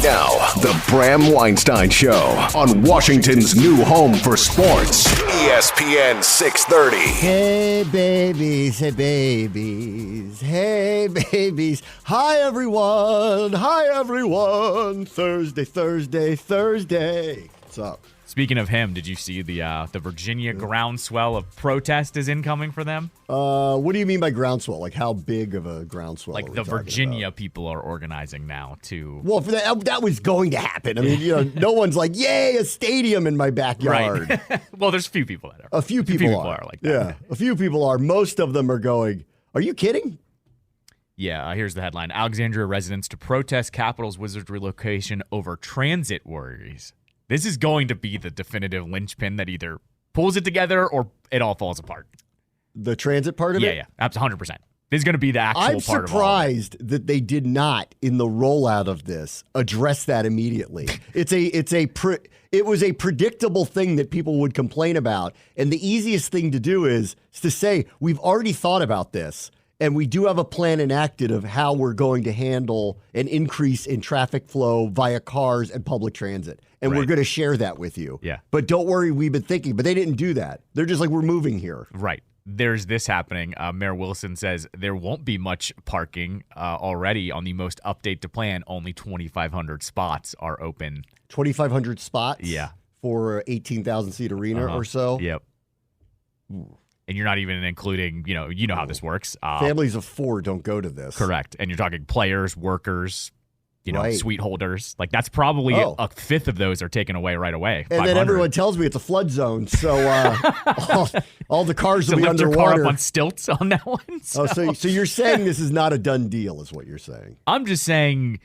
Now, the Bram Weinstein Show on Washington's new home for sports, ESPN 630. Hey, babies. Hey, babies. Hey, babies. Hi, everyone. Thursday. What's up? Speaking of him, did you see the Virginia groundswell of protest is incoming for them? What do you mean by groundswell? Like how big of a groundswell? Like the Virginia people are organizing now to. Well, for that was going to happen. I mean, no one's like, "Yay, a stadium in my backyard." Right. Well, there's a few people that are. A few people are like that. Yeah, a few people are. Most of them are going. Are you kidding? Yeah, here's the headline: Alexandria residents to protest Capitals Wizards relocation over transit worries. This is going to be the definitive linchpin that either pulls it together or it all falls apart. The transit part of it? Yeah, that's 100%. This is going to be the actual I'm part of it. I'm surprised that they did not, in the rollout of this, address that immediately. It was a predictable thing that people would complain about. And the easiest thing to do is to say, we've already thought about this. And we do have a plan enacted of how we're going to handle an increase in traffic flow via cars and public transit. And we're going to share that with you. Yeah. But don't worry, we've been thinking. But they didn't do that. They're just like, we're moving here. Right. There's this happening. Mayor Wilson says there won't be much parking already on the most update to plan. Only 2,500 spots are open. 2,500 spots? Yeah. For 18,000-seat arena or so? Yep. Ooh. And you're not even including, you know how this works. Families of four don't go to this. Correct. And you're talking players, workers, suite holders. Like that's probably a fifth of those are taken away right away. And then everyone tells me it's a flood zone, so all the cars will be lift underwater. Your car up on stilts on that one. So you're saying this is not a done deal, is what you're saying? I'm just saying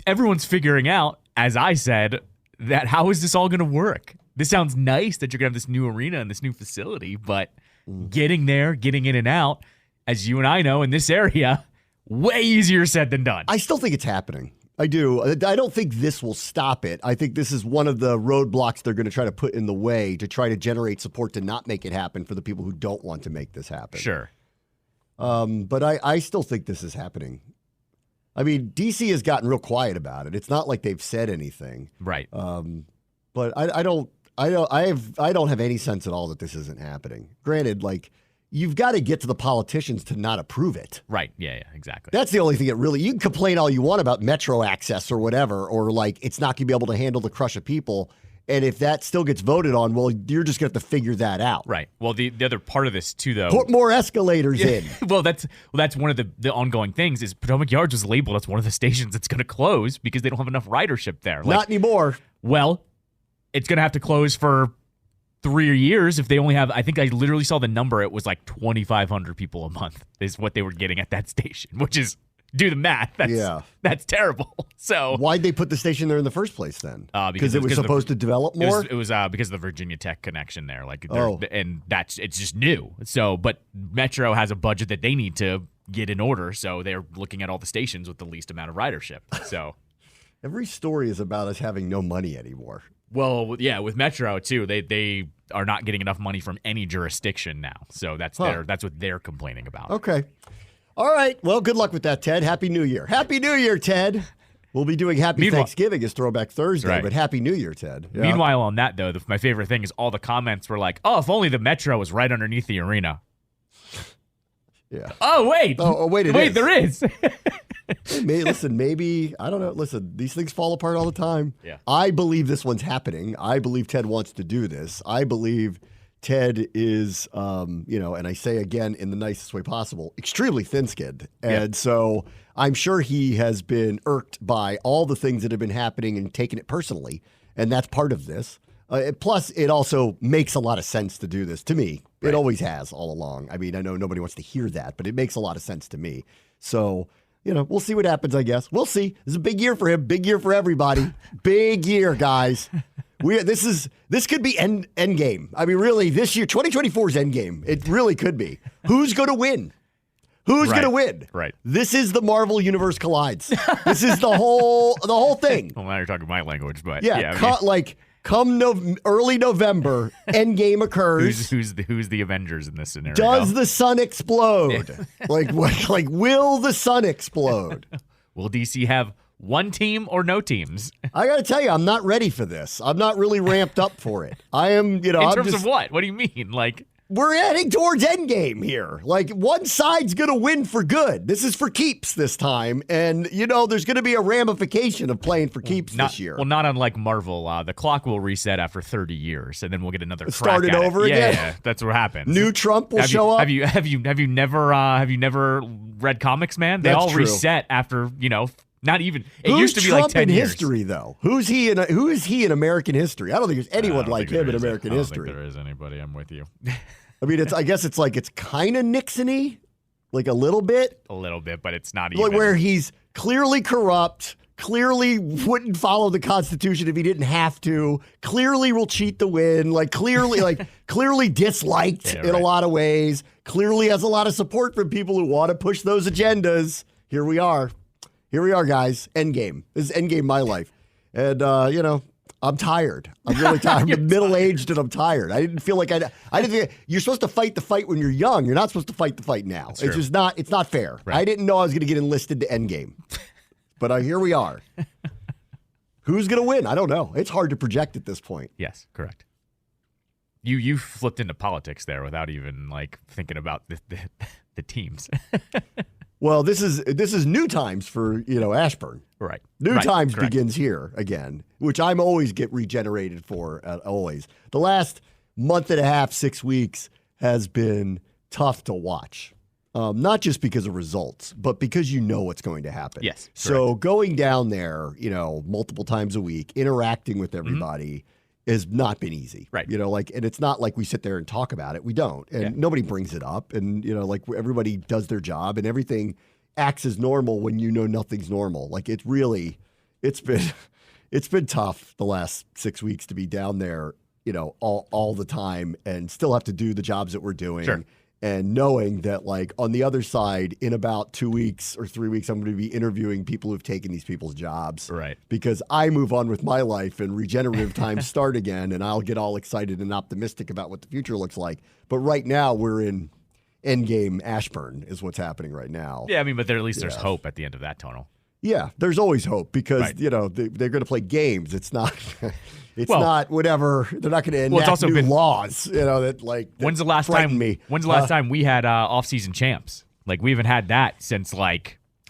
everyone's figuring out, as I said, that how is this all going to work? This sounds nice that you're going to have this new arena and this new facility, but getting there, getting in and out, as you and I know in this area, way easier said than done. I still think it's happening. I do. I don't think this will stop it. I think this is one of the roadblocks they're going to try to put in the way to try to generate support to not make it happen for the people who don't want to make this happen. Sure. But I still think this is happening. I mean, DC has gotten real quiet about it. It's not like they've said anything. Right. But I don't have any sense at all that this isn't happening. Granted, like you've got to get to the politicians to not approve it. Right. Yeah, exactly. That's the only thing that really, you can complain all you want about metro access or whatever, or like it's not going to be able to handle the crush of people. And if that still gets voted on, well, you're just going to have to figure that out. Right. Well, the other part of this too, though. Put more escalators in. Well, that's one of the ongoing things is Potomac Yards was labeled as one of the stations that's going to close because they don't have enough ridership there. Not anymore. Well, it's going to have to close for 3 years if they only have, I think I literally saw the number. It was like 2,500 people a month is what they were getting at that station, which is, do the math. That's terrible. So why'd they put the station there in the first place then? Because it was supposed to develop more? It was because of the Virginia Tech connection there. And it's just new. So, but Metro has a budget that they need to get in order. So they're looking at all the stations with the least amount of ridership. So every story is about us having no money anymore. Well, yeah, with Metro too, they are not getting enough money from any jurisdiction now. So that's what they're complaining about. Okay. All right. Well, good luck with that, Ted. Happy New Year. Happy New Year, Ted. We'll be doing Happy Thanksgiving as Throwback Thursday, right. But Happy New Year, Ted. Yeah. Meanwhile, on that though, my favorite thing is all the comments were like, "Oh, if only the Metro was right underneath the arena." Yeah. Oh wait. Wait, there is. Listen, maybe, I don't know. Listen, these things fall apart all the time. Yeah. I believe this one's happening. I believe Ted wants to do this. I believe Ted is, and I say again in the nicest way possible, extremely thin-skinned. And so I'm sure he has been irked by all the things that have been happening and taken it personally. And that's part of this. Plus, it also makes a lot of sense to do this to me. Right. It always has all along. I mean, I know nobody wants to hear that, but it makes a lot of sense to me. So, we'll see what happens, I guess. We'll see. This is a big year for him. Big year for everybody. Big year, guys. This could be end game. I mean, really, this year, 2024 is end game. It really could be. Who's going to win? Who's going to win? Right. This is the Marvel Universe collides. This is the whole thing. Well, now you're talking my language, but come early November, Endgame occurs. Who's the Avengers in this scenario? Does the sun explode? Will the sun explode? Will DC have one team or no teams. I got to tell you, I'm not ready for this. I'm not really ramped up for it. I am, In terms of what? What do you mean? Like, we're heading towards endgame here. Like, one side's going to win for good. This is for keeps this time. And, there's going to be a ramification of playing for keeps this year. Well, not unlike Marvel. The clock will reset after 30 years, and then we'll get another crack Start it at over it. again? Yeah, that's what happens. New Trump will show up? Have you never read comics, man? They That's all true. reset after, not even. It Who's used to be Trump like 10 in years. history, though? Who is he in American history? I don't think there's anyone like him in American history. I don't think there is anybody. I'm with you. I mean, I guess it's kind of Nixon-y, like a little bit. A little bit, but it's not Like even. where he's clearly corrupt, clearly wouldn't follow the Constitution if he didn't have to, clearly will cheat to win, clearly disliked in a lot of ways, clearly has a lot of support from people who want to push those agendas. Here we are, guys. Endgame. This is endgame my life. And, I'm tired. I'm really tired. I'm middle-aged and I'm tired. I didn't feel like I didn't think you're supposed to fight the fight when you're young. You're not supposed to fight the fight now. That's It's true. just not. It's not fair. Right. I didn't know I was going to get enlisted to Endgame, but here we are. Who's going to win? I don't know. It's hard to project at this point. Yes, correct. You flipped into politics there without even thinking about the teams. Well, this is new times for Ashburn. Right. New Right, times correct. begins here again, which I'm always get regenerated for. Always. The last month and a half, 6 weeks has been tough to watch. Not just because of results, but because what's going to happen. Yes. So correct. going down there, multiple times a week, interacting with everybody has not been easy. Right. And it's not like we sit there and talk about it. We don't. And nobody brings it up. And, everybody does their job and everything acts as normal when nothing's normal. It's been tough the last 6 weeks to be down there, all the time and still have to do the jobs that we're doing. Sure. And knowing that, on the other side, in about 2 weeks or 3 weeks, I'm going to be interviewing people who've taken these people's jobs. Right. Because I move on with my life and regenerative times start again, and I'll get all excited and optimistic about what the future looks like. But right now, we're in endgame Ashburn is what's happening right now. Yeah, I mean, but at least there's hope at the end of that tunnel. Yeah, there's always hope because, Right. they're going to play games. It's not not whatever. They're not going to enact also new been- laws, that When's the last frighten time? me. When's the last time we had off-season champs? We haven't had that since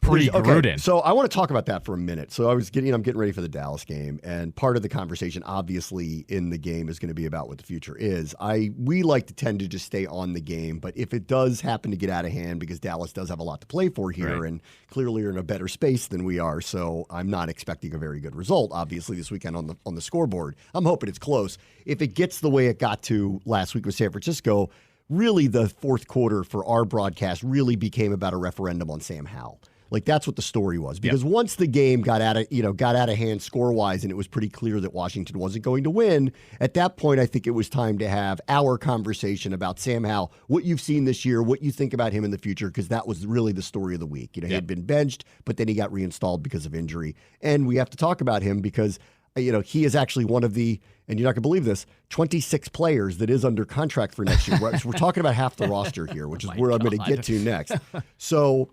pre-Gruden. Okay, so I want to talk about that for a minute. So I'm getting ready for the Dallas game, and part of the conversation, obviously, in the game is going to be about what the future is. We like to tend to just stay on the game, but if it does happen to get out of hand, because Dallas does have a lot to play for here, Right. and clearly are in a better space than we are, so I'm not expecting a very good result, obviously, this weekend on the scoreboard. I'm hoping it's close. If it gets the way it got to last week with San Francisco, really the fourth quarter for our broadcast really became about a referendum on Sam Howell. That's what the story was. Because once the game got out of hand score-wise and it was pretty clear that Washington wasn't going to win, at that point I think it was time to have our conversation about Sam Howell, what you've seen this year, what you think about him in the future, because that was really the story of the week. He had been benched, but then he got reinstalled because of injury. And we have to talk about him because he is actually one of the, and you're not going to believe this, 26 players that is under contract for next year. We're talking about half the roster here, which is where I'm going to get to next. So,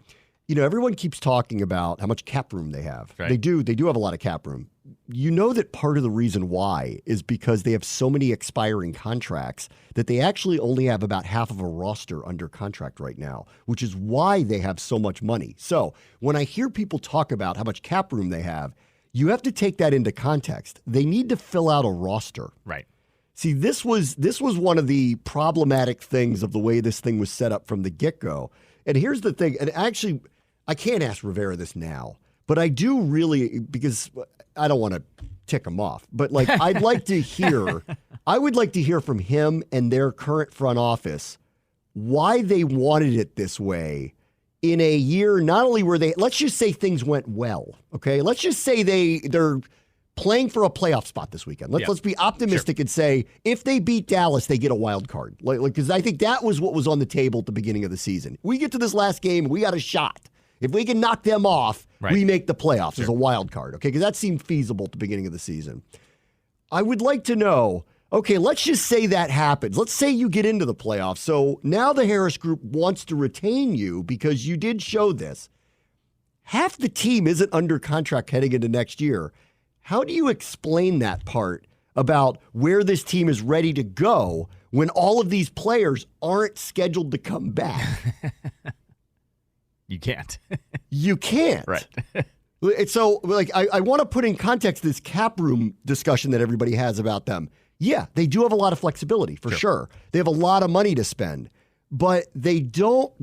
everyone keeps talking about how much cap room they have. Right. They do have a lot of cap room. That part of the reason why is because they have so many expiring contracts that they actually only have about half of a roster under contract right now, which is why they have so much money. So when I hear people talk about how much cap room they have, you have to take that into context. They need to fill out a roster. Right. See, this was one of the problematic things of the way this thing was set up from the get-go. And here's the thing, and actually, I can't ask Rivera this now, but I do really, because I don't want to tick him off, but I'd like to hear, I would like to hear from him and their current front office why they wanted it this way in a year, not only were they, let's just say things went well, okay? Let's just say they're playing for a playoff spot this weekend. Let's be optimistic and say if they beat Dallas, they get a wild card. Because I think that was what was on the table at the beginning of the season. We get to this last game, we got a shot. If we can knock them off, we make the playoffs as a wild card, okay? Because that seemed feasible at the beginning of the season. I would like to know, okay, let's just say that happens. Let's say you get into the playoffs. So now the Harris Group wants to retain you because you did show this. half the team isn't under contract heading into next year. How do you explain that part about where this team is ready to go when all of these players aren't scheduled to come back? You can't. You can't. Right. So, like, I want to put in context this cap room discussion that everybody has about them. Yeah, they do have a lot of flexibility, for sure. They have a lot of money to spend. But they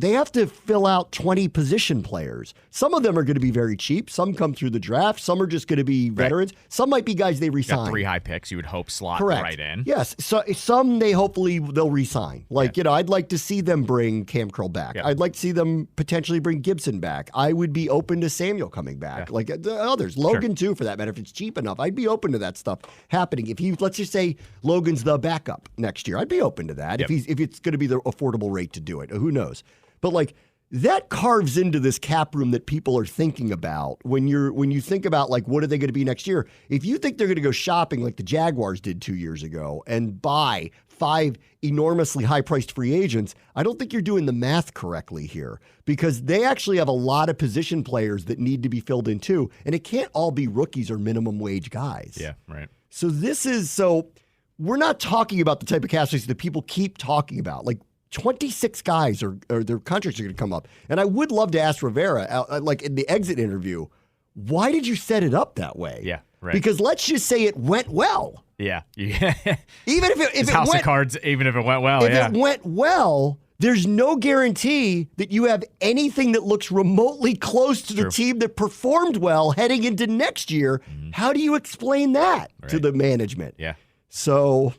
have to fill out 20 position players. Some of them are going to be very cheap. Some come through the draft. Some are just going to be veterans. Some might be guys they re-sign. Got 3 high picks you would hope slot Correct. right in. Yes. So some they'll re-sign. Like, I'd like to see them bring Cam Curl back. Yeah. I'd like to see them potentially bring Gibson back. I would be open to Samuel coming back. Like the others. Logan too, for that matter. If it's cheap enough, I'd be open to that stuff happening. If let's just say Logan's the backup next year, I'd be open to that. If it's going to be the affordable rate to do it. Who knows? But like that carves into this cap room that people are thinking about when you think about like what are they going to be next year. If you think they're going to go shopping like the Jaguars did 2 years ago and buy 5 enormously high-priced free agents, I don't think you're doing the math correctly here, because they actually have a lot of position players that need to be filled in too, and it can't all be rookies or minimum wage guys. Yeah, right. So we're not talking about the type of cap space that people keep talking about. Like 26 guys or their contracts are going to come up. And I would love to ask Rivera, like in the exit interview, why did you set it up that way? Yeah, right. Because let's just say it went well. Yeah. Even if it House went, of Cards, even if it went well, if it went well, there's no guarantee that you have anything that looks remotely close to the team that performed well heading into next year. Mm-hmm. How do you explain that to the management? Yeah. So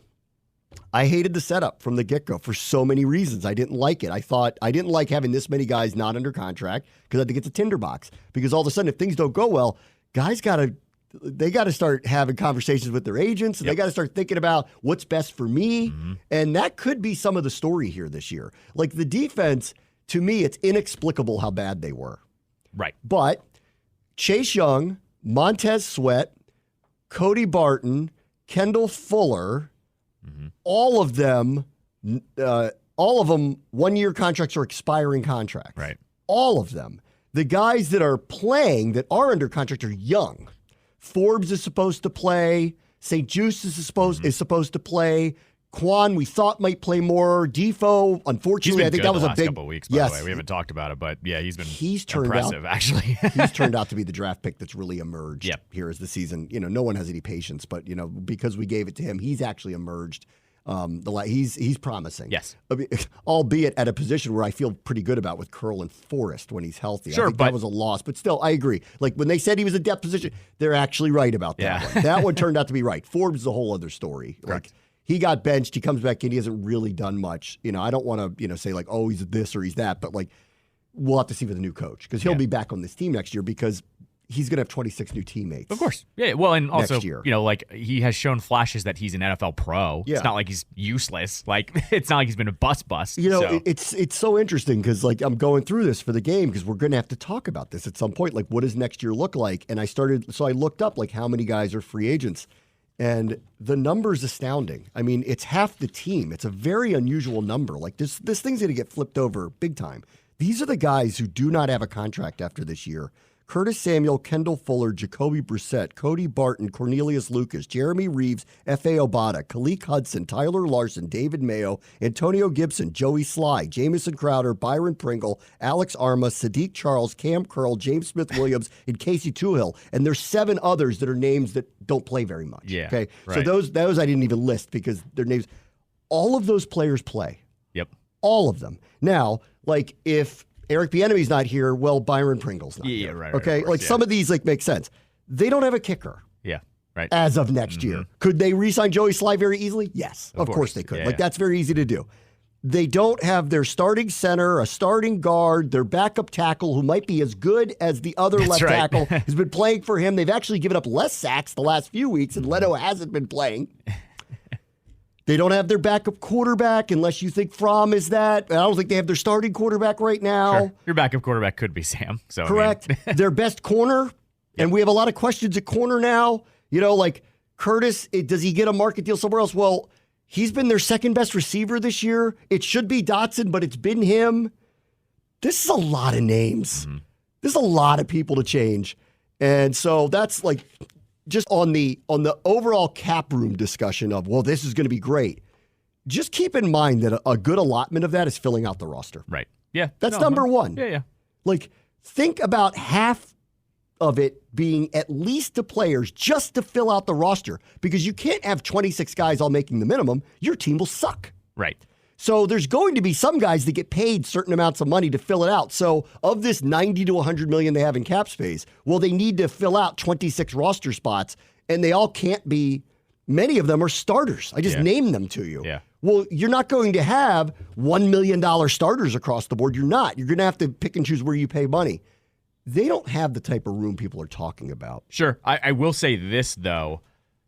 I hated the setup from the get-go for so many reasons. I didn't like it. I didn't like having this many guys not under contract because I think it's a tinderbox. Because all of a sudden, if things don't go well, guys got to start having conversations with their agents, and they got to start thinking about what's best for me. Mm-hmm. And that could be some of the story here this year. Like the defense, to me, it's inexplicable how bad they were. Right. But Chase Young, Montez Sweat, Cody Barton, Kendall Fuller, all of them 1-year contracts or expiring contracts. Right. All of them. The guys that are playing that are under contract are young. Forbes is supposed to play. St. Juste is supposed to play. Quan, we thought might play more. Defoe, unfortunately, I think that was a big couple of weeks. By the way, we haven't talked about it, but yeah, he's turned impressive. Actually, he's turned out to be the draft pick that's really emerged here as the season. No one has any patience, but because we gave it to him, he's actually emerged. He's promising. Yes, albeit at a position where I feel pretty good about with Curl and Forrest when he's healthy. Sure, I think that was a loss, but still, I agree. Like when they said he was a depth position, they're actually right about that one. That one turned out to be right. Forbes is a whole other story. Correct. Like he got benched. He comes back in. He hasn't really done much. I don't want to say like, oh, he's this or he's that, but like we'll have to see with a new coach because he'll be back on this team next year because he's going to have 26 new teammates. Of course. Yeah. Well, and also, next year. Like he has shown flashes that he's an NFL pro. Yeah. It's not like he's useless. Like it's not like he's been a bust. It's so interesting because like I'm going through this for the game because we're going to have to talk about this at some point. Like what does next year look like? And I looked up like how many guys are free agents. And the number's astounding. I mean, it's half the team. It's a very unusual number. Like this thing's going to get flipped over big time. These are the guys who do not have a contract after this year. Curtis Samuel, Kendall Fuller, Jacoby Brissett, Cody Barton, Cornelius Lucas, Jeremy Reeves, F.A. Obata, Kalik Hudson, Tyler Larson, David Mayo, Antonio Gibson, Joey Sly, Jamison Crowder, Byron Pringle, Alex Arma, Sadiq Charles, Cam Curl, James Smith-Williams, and Casey Tuhill. And there's 7 others that are names that don't play very much. Yeah. Okay. Right. So those I didn't even list because their names. All of those players play. Yep. All of them. Now, like if Eric Bieniemy's not here, well, Byron Pringle's not here. Right. Okay, course, some of these make sense. They don't have a kicker. Yeah, right. As of next year. Could they re-sign Joey Sly very easily? Yes, of course they could. That's very easy to do. They don't have their starting center, a starting guard, their backup tackle who might be as good as the other left tackle who's been playing for him. They've actually given up less sacks the last few weeks, and Leto hasn't been playing. They don't have their backup quarterback unless you think Fromm is that. I don't think they have their starting quarterback right now. Sure. Your backup quarterback could be Sam. So correct. Their best corner, and we have a lot of questions at corner now. Like Curtis, does he get a market deal somewhere else? Well, he's been their second best receiver this year. It should be Dotson, but it's been him. This is a lot of names. There's a lot of people to change. And so that's like just on the overall cap room discussion of, well, this is going to be great. Just keep in mind that a good allotment of that is filling out the roster. Right. Yeah. That's number one. Yeah. Like, think about half of it being at least to players just to fill out the roster, because you can't have 26 guys all making the minimum. Your team will suck. Right. So there's going to be some guys that get paid certain amounts of money to fill it out. So of this 90 to 100 million they have in cap space, well, they need to fill out 26 roster spots, and they all can't be, many of them are starters. I just named them to you. Yeah. Well, you're not going to have $1 million starters across the board. You're not. You're going to have to pick and choose where you pay money. They don't have the type of room people are talking about. Sure. I will say this, though.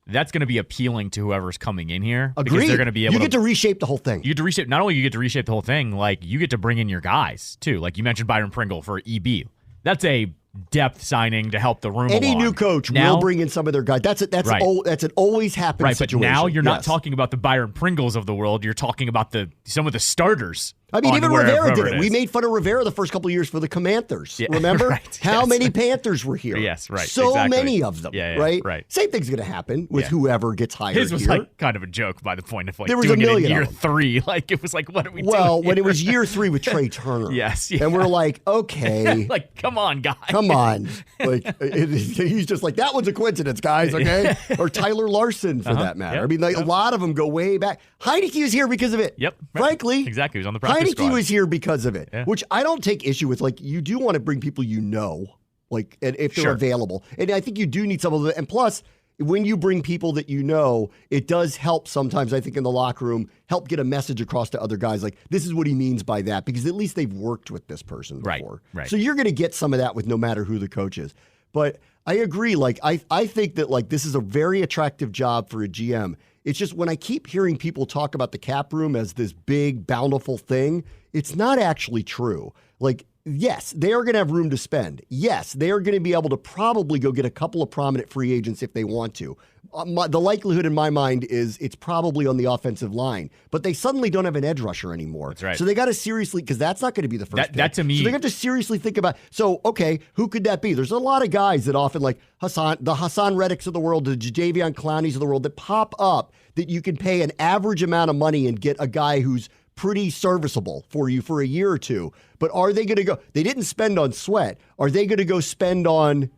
That's going to be appealing to whoever's coming in here. Agreed. Because they're going to be able You get to reshape the whole thing. You get to reshape. Not only you get to reshape the whole thing, like you get to bring in your guys too. Like you mentioned Byron Pringle for EB. That's a depth signing to help the room. Any along. new coach will bring in some of their guys. That's right. That's an always happen situation. But now you're not talking about the Byron Pringles of the world. You're talking about some of the starters. I mean, even Rivera did it. We made fun of Rivera the first couple of years for the Commanders. Yeah, remember? Right, How many Panthers were here? Yes, right. So exactly. many of them, right? Same thing's going to happen with whoever gets hired. His was here. like kind of a joke by the point of like there was doing a million it in year of them. 3. Like it was like, what are we doing? Well, when here? it was year 3 with Trey Turner. Yes. And we're like, okay. like, come on, guys. Come on. Like he's just like, that one's a coincidence, guys, okay? Or Tyler Larson, for that matter. I mean, like, a lot of them go way back. Heineke was here because of it. Yep. Frankly. Exactly. He was on the practice Heineke squad. was here because of it, which I don't take issue with. Like, you do want to bring people you know, like, and if they're available. And I think you do need some of it. And plus, when you bring people that you know, it does help sometimes, I think, in the locker room, help get a message across to other guys. Like, this is what he means by that, because at least they've worked with this person before. Right. So you're going to get some of that with no matter who the coach is. But I agree. Like, I think that, like, this is a very attractive job for a GM. It's just when I keep hearing people talk about the cap room as this big, bountiful thing, it's not actually true. Like, yes, they are going to have room to spend. Yes, they are going to be able to probably go get a couple of prominent free agents if they want to. The likelihood in my mind is it's probably on the offensive line, but they suddenly don't have an edge rusher anymore. That's right. So they got to seriously, because that's not going to be the first pick. That to me. So they have to seriously think about, so, okay, who could that be? There's a lot of guys that often, like the Hassan Reddicks of the world, the Jadeveon Clowneys of the world, that pop up that you can pay an average amount of money and get a guy who's pretty serviceable for you for a year or two. But are they going to go? They didn't spend on Sweat. Are they going to go spend on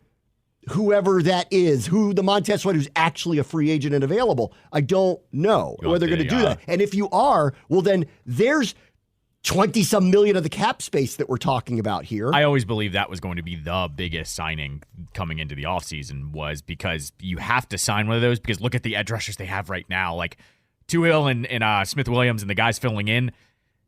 whoever that is, who the Montez Sweat who's actually a free agent and available? I don't know whether they're going to do that. And if you are, well, then there's 20-some million of the cap space that we're talking about here. I always believed that was going to be the biggest signing coming into the offseason, was because you have to sign one of those, because look at the edge rushers they have right now. Like Tuhill and Smith Williams and the guys filling in.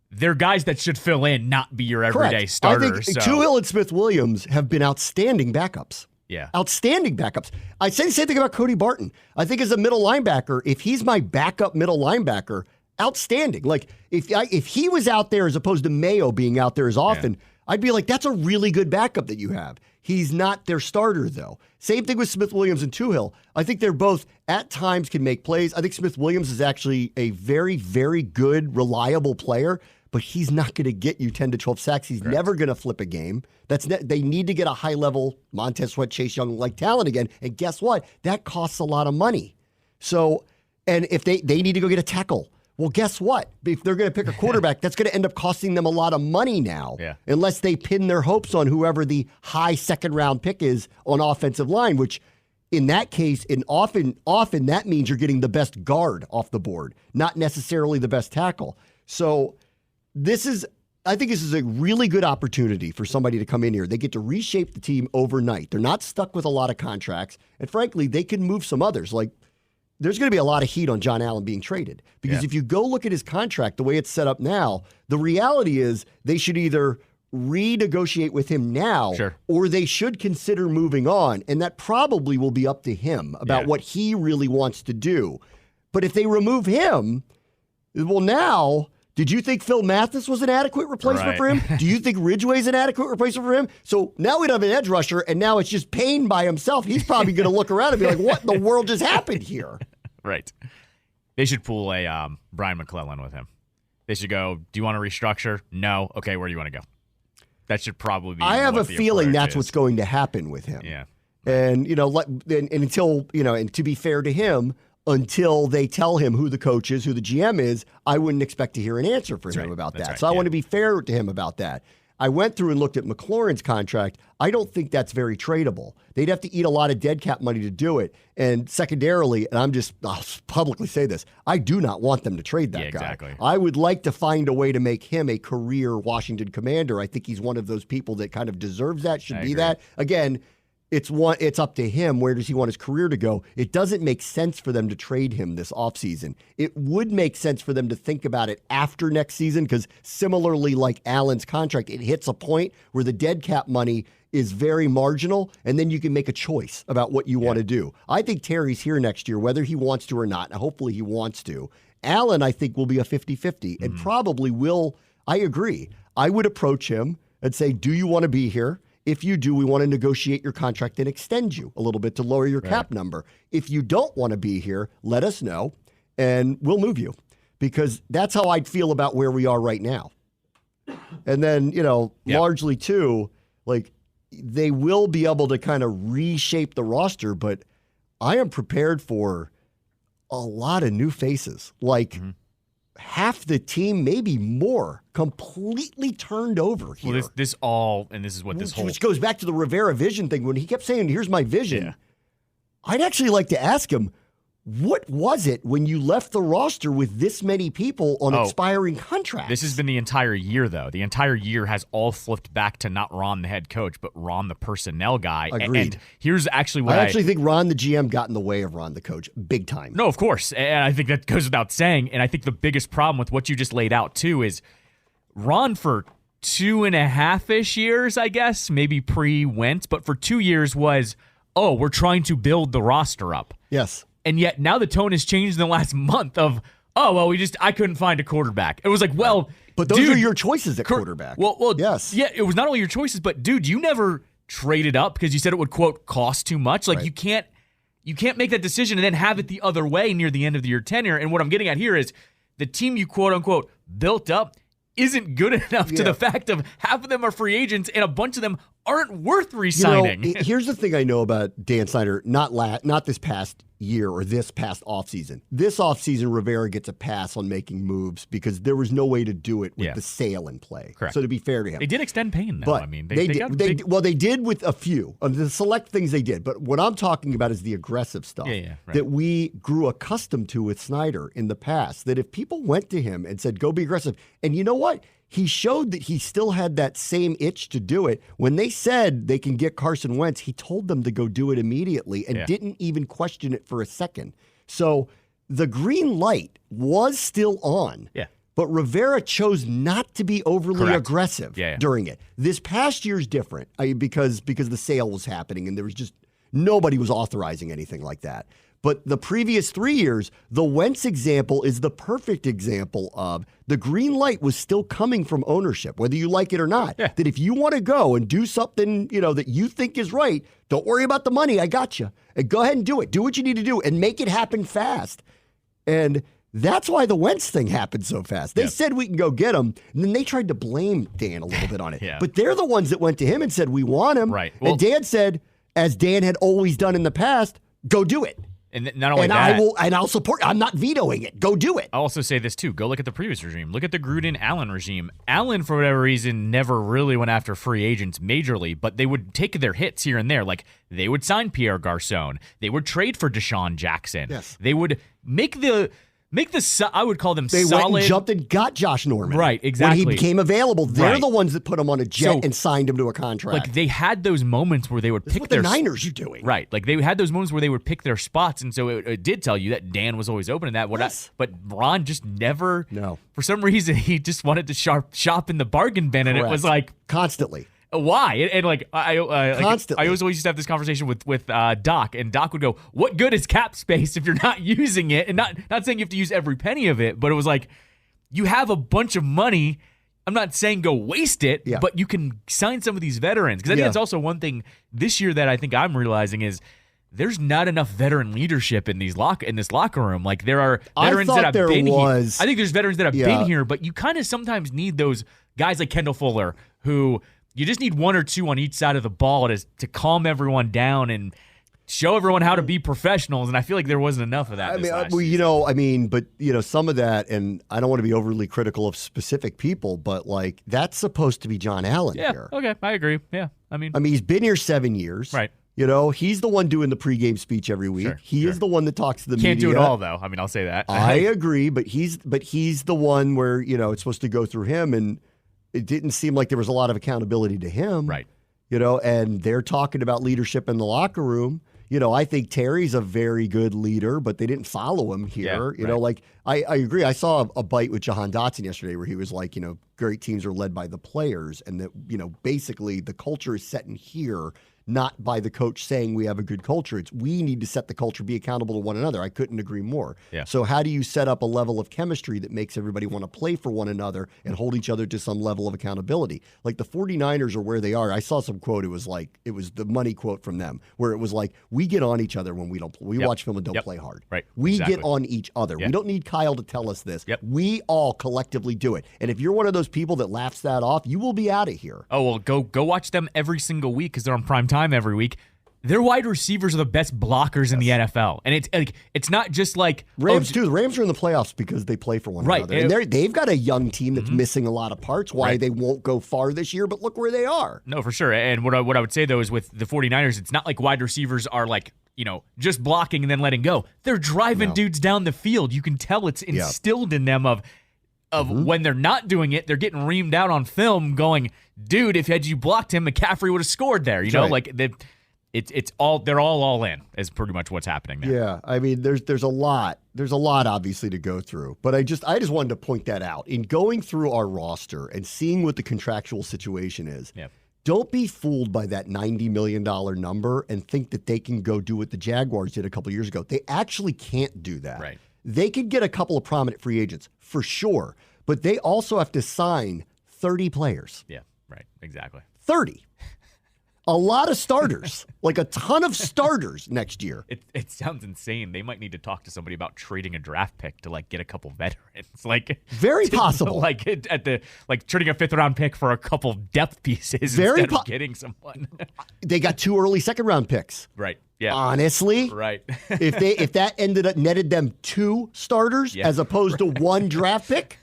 They're guys that should fill in, not be your everyday starter. I think Tuhill and Smith Williams have been outstanding backups. Yeah. Outstanding backups. I say the same thing about Cody Barton. I think as a middle linebacker, if he's my backup middle linebacker, outstanding. Like, if he was out there as opposed to Mayo being out there as often, I'd be like, that's a really good backup that you have. He's not their starter, though. Same thing with Smith Williams and Tuhill. I think they're both, at times, can make plays. I think Smith Williams is actually a very, very good, reliable player, but he's not going to get you 10 to 12 sacks. He's never going to flip a game. They need to get a high-level Montez Sweat, Chase Young-like talent again. And guess what? That costs a lot of money. So, and if they need to go get a tackle, well, guess what? If they're going to pick a quarterback, that's going to end up costing them a lot of money now, unless they pin their hopes on whoever the high second-round pick is on offensive line, which in that case, often that means you're getting the best guard off the board, not necessarily the best tackle. So I think this is a really good opportunity for somebody to come in here. They get to reshape the team overnight. They're not stuck with a lot of contracts. And frankly, they can move some others. Like, there's going to be a lot of heat on John Allen being traded. Because if you go look at his contract, the way it's set up now, the reality is they should either renegotiate with him now, or they should consider moving on. And that probably will be up to him about what he really wants to do. But if they remove him, well, now, did you think Phil Mathis was an adequate replacement for him? Do you think Ridgeway's an adequate replacement for him? So now we don't have an edge rusher, and now it's just Payne by himself. He's probably going to look around and be like, what in the world just happened here? Right. They should pull a Brian McClellan with him. They should go, do you want to restructure? No. Okay, where do you want to go? That should probably be. I have a what the feeling approach that's is. what's going to happen with him. Yeah. And, and until, and to be fair to him, until they tell him who the coach is, who the GM is, I wouldn't expect to hear an answer from him about that. Right. So I want to be fair to him about that. I went through and looked at McLaurin's contract. I don't think that's very tradable. They'd have to eat a lot of dead cap money to do it. And secondarily, and I'll publicly say this, I do not want them to trade that guy. Exactly. I would like to find a way to make him a career Washington Commander. I think he's one of those people that kind of deserves that, should be that. Again, it's up to him. Where does he want his career to go? It doesn't make sense for them to trade him this offseason. It would make sense for them to think about it after next season, because similarly like Allen's contract, it hits a point where the dead cap money is very marginal, and then you can make a choice about what you want to do. I think Terry's here next year, whether he wants to or not. Hopefully he wants to. Allen, I think, will be a 50-50 and probably will. I agree. I would approach him and say, do you want to be here? If you do, we want to negotiate your contract and extend you a little bit to lower your cap number. If you don't want to be here, let us know, and we'll move you, because that's how I'd feel about where we are right now. And then, largely too, like, they will be able to kind of reshape the roster, but I am prepared for a lot of new faces. Like, half the team, maybe more, completely turned over here. Well, this is what this whole... Which goes back to the Rivera vision thing. When he kept saying, here's my vision, I'd actually like to ask him, what was it when you left the roster with this many people on expiring contracts? This has been the entire year, though. The entire year has all flipped back to not Ron, the head coach, but Ron, the personnel guy. Agreed. And here's actually what I actually think Ron, the GM, got in the way of Ron, the coach, big time. No, of course. And I think that goes without saying. And I think the biggest problem with what you just laid out, too, is Ron for 2.5-ish years, I guess, maybe pre-Wentz, but for 2 years was, we're trying to build the roster up. Yes. And yet now the tone has changed in the last month of, I couldn't find a quarterback. It was like, but those are your choices at quarterback. Well, yes. Yeah, it was not only your choices, but dude, you never traded up because you said it would, quote, cost too much. Like, you can't make that decision and then have it the other way near the end of your tenure. And what I'm getting at here is the team you, quote unquote, built up isn't good enough to the fact of half of them are free agents and a bunch of them aren't worth re-signing. Here's the thing I know about Dan Snyder, not this past year or this past offseason. This offseason, Rivera gets a pass on making moves because there was no way to do it with the sale in play. Correct. So to be fair to him. They did extend Payne, though. But I mean, they did with a few of the select things they did. But what I'm talking about is the aggressive stuff that we grew accustomed to with Snyder in the past, that if people went to him and said, go be aggressive, and you know what? He showed that he still had that same itch to do it. When they said they can get Carson Wentz, he told them to go do it immediately and didn't even question it for a second. So the green light was still on. Yeah. But Rivera chose not to be overly aggressive during it. This past year's different because the sale was happening and there was just nobody was authorizing anything like that. But the previous 3 years, the Wentz example is the perfect example of the green light was still coming from ownership, whether you like it or not. Yeah. That if you want to go and do something, that you think is right, don't worry about the money. I got you. And go ahead and do it. Do what you need to do and make it happen fast. And that's why the Wentz thing happened so fast. They said we can go get him, and then they tried to blame Dan a little bit on it. But they're the ones that went to him and said, we want him. Right. Well, and Dan said, as Dan had always done in the past, go do it. And not only that, I'll support. I'm not vetoing it. Go do it. I'll also say this too. Go look at the previous regime. Look at the Gruden-Allen regime. Allen, for whatever reason, never really went after free agents majorly, but they would take their hits here and there. Like they would sign Pierre Garçon. They would trade for Deshaun Jackson. Yes. They would make the I would call them they solid. Went and jumped and got Josh Norman. Right, exactly. When he became available, they're the ones that put him on a jet and signed him to a contract. Like they had those moments where they would pick their. What the Niners are doing. Right, like they had those moments where they would pick their spots, and so it did tell you that Dan was always open to that. But Ron just never. No. For some reason, he just wanted to shop in the bargain bin, and it was like constantly. Why? And like I always used to have this conversation with Doc, and Doc would go, "What good is cap space if you're not using it?" And not saying you have to use every penny of it, but it was like you have a bunch of money. I'm not saying go waste it, but you can sign some of these veterans, because I think that's also one thing this year that I think I'm realizing is there's not enough veteran leadership in this locker room. Like there are veterans that have been here. I think there's veterans that have been here, but you kind of sometimes need those guys like Kendall Fuller who you just need one or two on each side of the ball to calm everyone down and show everyone how to be professionals, and I feel like there wasn't enough of that. But some of that, and I don't want to be overly critical of specific people, but like that's supposed to be John Allen here. Okay, I agree. Yeah, I mean, he's been here 7 years, right? He's the one doing the pregame speech every week. Sure, he is the one that talks to the media. Can't do it all, though. I mean, I'll say that. I agree, but he's the one where it's supposed to go through him, and it didn't seem like there was a lot of accountability to him, right? And they're talking about leadership in the locker room. I think Terry's a very good leader, but they didn't follow him here. I agree. I saw a bite with Jahan Dotson yesterday where he was like, great teams are led by the players, and that, basically the culture is set in here, not by the coach saying we have a good culture. It's we need to set the culture, be accountable to one another. I couldn't agree more. Yeah. So how do you set up a level of chemistry that makes everybody want to play for one another and hold each other to some level of accountability? Like the 49ers are where they are. I saw some quote. It was the money quote from them where it was like, we get on each other when we don't. We watch film and don't play hard. Right. We Exactly. get on each other. Yeah. We don't need Kyle to tell us this. Yep. We all collectively do it. And if you're one of those people that laughs that off, you will be out of here. Oh, well, go watch them every single week because they're on prime time every week. Their wide receivers are the best blockers in the NFL, and it's not just like Rams too. The Rams are in the playoffs because they play for one another, and they've got a young team that's missing a lot of parts. Why they won't go far this year, but look where they are. No, for sure. And what I would say though is with the 49ers, it's not like wide receivers are like just blocking and then letting go. They're driving dudes down the field. You can tell it's instilled in them of when they're not doing it, they're getting reamed out on film. Going, dude, if had you blocked him, McCaffrey would have scored there. It's all they're all in is pretty much what's happening there. Yeah, I mean, there's a lot obviously to go through, but I just wanted to point that out in going through our roster and seeing what the contractual situation is. Yeah. Don't be fooled by that $90 million number and think that they can go do what the Jaguars did a couple years ago. They actually can't do that. Right. They could get a couple of prominent free agents for sure, but they also have to sign 30 players. Yeah. Right. Exactly. 30. A lot of starters, like a ton of starters next year. It sounds insane. They might need to talk to somebody about trading a draft pick to get a couple veterans. Very possible. Trading a 5th round pick for a couple depth pieces instead of getting someone. They got 2 early 2nd round picks. Right. Yeah. Honestly. Right. if that netted them 2 starters as opposed to 1 draft pick.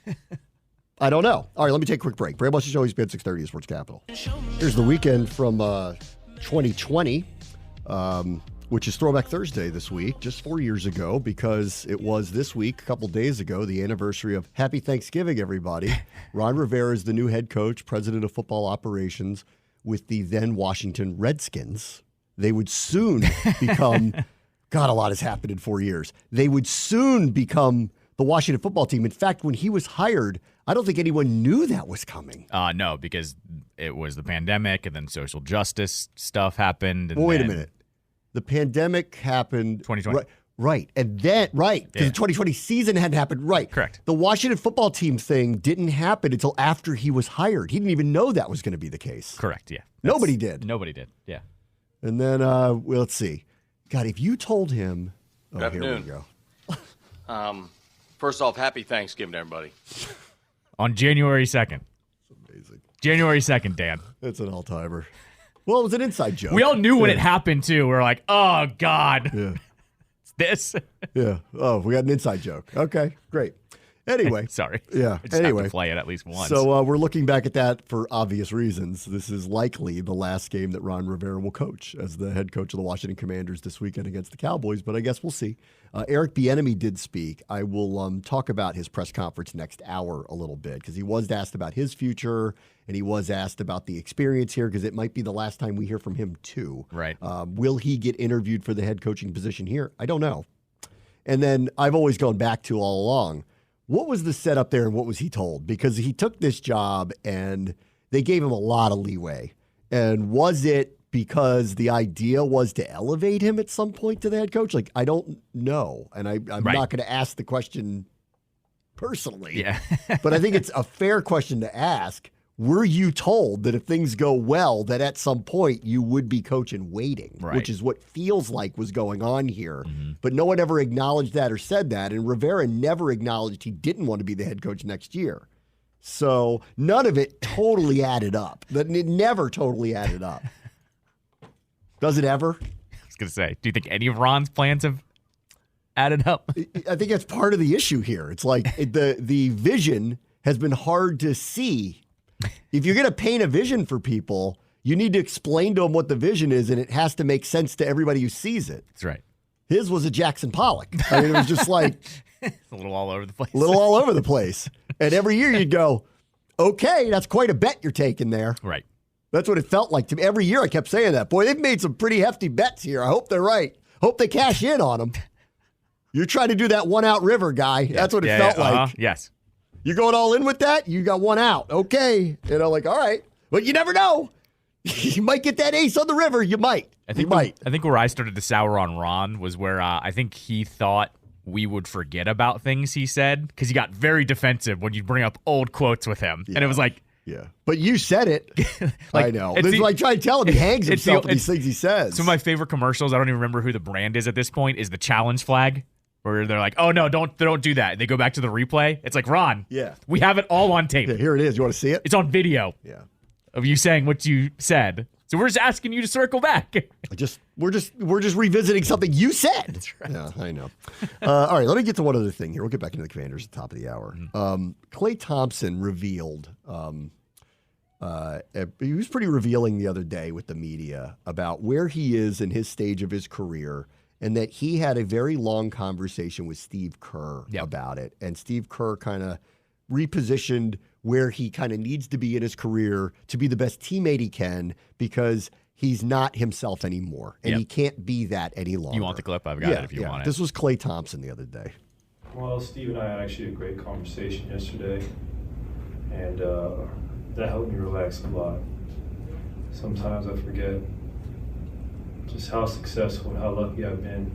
I don't know. All right, let me take a quick break. Bram Bush's show, ESPN 630 Sports Capital. Here's the weekend from 2020, which is Throwback Thursday this week, just 4 years ago, because it was this week, a couple days ago, the anniversary of Happy Thanksgiving, everybody. Ron Rivera is the new head coach, president of football operations with the then Washington Redskins. They would soon become, God, a lot has happened in 4 years. They would soon become the Washington football team. In fact, when he was hired, I don't think anyone knew that was coming. No, because it was the pandemic and then social justice stuff happened. And wait a minute. The pandemic happened. 2020. Right. And then, because the 2020 season hadn't happened. Right. Correct. The Washington football team thing didn't happen until after he was hired. He didn't even know that was going to be the case. Correct, yeah. Nobody did. Nobody did, yeah. And then, let's see. God, if you told him. Good afternoon. Here we go. First off, happy Thanksgiving, everybody. On January 2nd. That's amazing. January 2nd, Dan. That's an all-timer. Well, it was an inside joke. We all knew when it happened, too. We were like, oh, God. Yeah. It's this. Yeah. Oh, we got an inside joke. Okay, great. Anyway. Sorry. Yeah. I just have to play it at least once. So we're looking back at that for obvious reasons. This is likely the last game that Ron Rivera will coach as the head coach of the Washington Commanders this weekend against the Cowboys, but I guess we'll see. Eric Bieniemy did speak. I will talk about his press conference next hour a little bit because he was asked about his future and he was asked about the experience here because it might be the last time we hear from him too. Right. Will he get interviewed for the head coaching position here? I don't know. And then I've always gone back to all along, what was the setup there and what was he told? Because he took this job and they gave him a lot of leeway. And was it because the idea was to elevate him at some point to the head coach? I don't know. And I'm not going to ask the question personally. Yeah. But I think it's a fair question to ask. Were you told that if things go well, that at some point you would be coach in waiting, which is what feels like was going on here. Mm-hmm. But no one ever acknowledged that or said that. And Rivera never acknowledged he didn't want to be the head coach next year. So none of it totally added up. It never totally added up. Does it ever? I was going to say, do you think any of Ron's plans have added up? I think that's part of the issue here. It's like the vision has been hard to see. If you're going to paint a vision for people, you need to explain to them what the vision is, and it has to make sense to everybody who sees it. That's right. His was a Jackson Pollock. I mean, it was just like a little all over the place. And every year you'd go, okay, that's quite a bet you're taking there. Right. That's what it felt like to me. Every year I kept saying that. Boy, they've made some pretty hefty bets here. I hope they're right. Hope they cash in on them. You're trying to do that one out river guy. Yeah, that's what it felt like. Yes. You're going all in with that? You got one out. Okay. Like, all right. But you never know. You might get that ace on the river. You might. I think where I started to sour on Ron was where I think he thought we would forget about things he said, because he got very defensive when you bring up old quotes with him. Yeah. And it was like, yeah. But you said it. I know. This is like trying to tell him he hangs himself with these things he says. Some of my favorite commercials, I don't even remember who the brand is at this point, is the challenge flag, where they're like, oh, no, don't do that. They go back to the replay. It's like, Ron, we have it all on tape. Yeah, here it is. You want to see it? It's on video. Yeah. Of you saying what you said. So we're just asking you to circle back. We're just revisiting something you said. That's right. Yeah, I know. All right, let me get to one other thing here. We'll get back into the Commanders at the top of the hour. Klay Thompson revealed, he was pretty revealing the other day with the media about where he is in his stage of his career, and that he had a very long conversation with Steve Kerr about it. And Steve Kerr kind of repositioned where he kind of needs to be in his career to be the best teammate he can, because he's not himself anymore, and he can't be that any longer. You want the clip? I've got it if you want it. This was Klay Thompson the other day. Well, Steve and I had actually a great conversation yesterday, and that helped me relax a lot. Sometimes I forget just how successful and how lucky I've been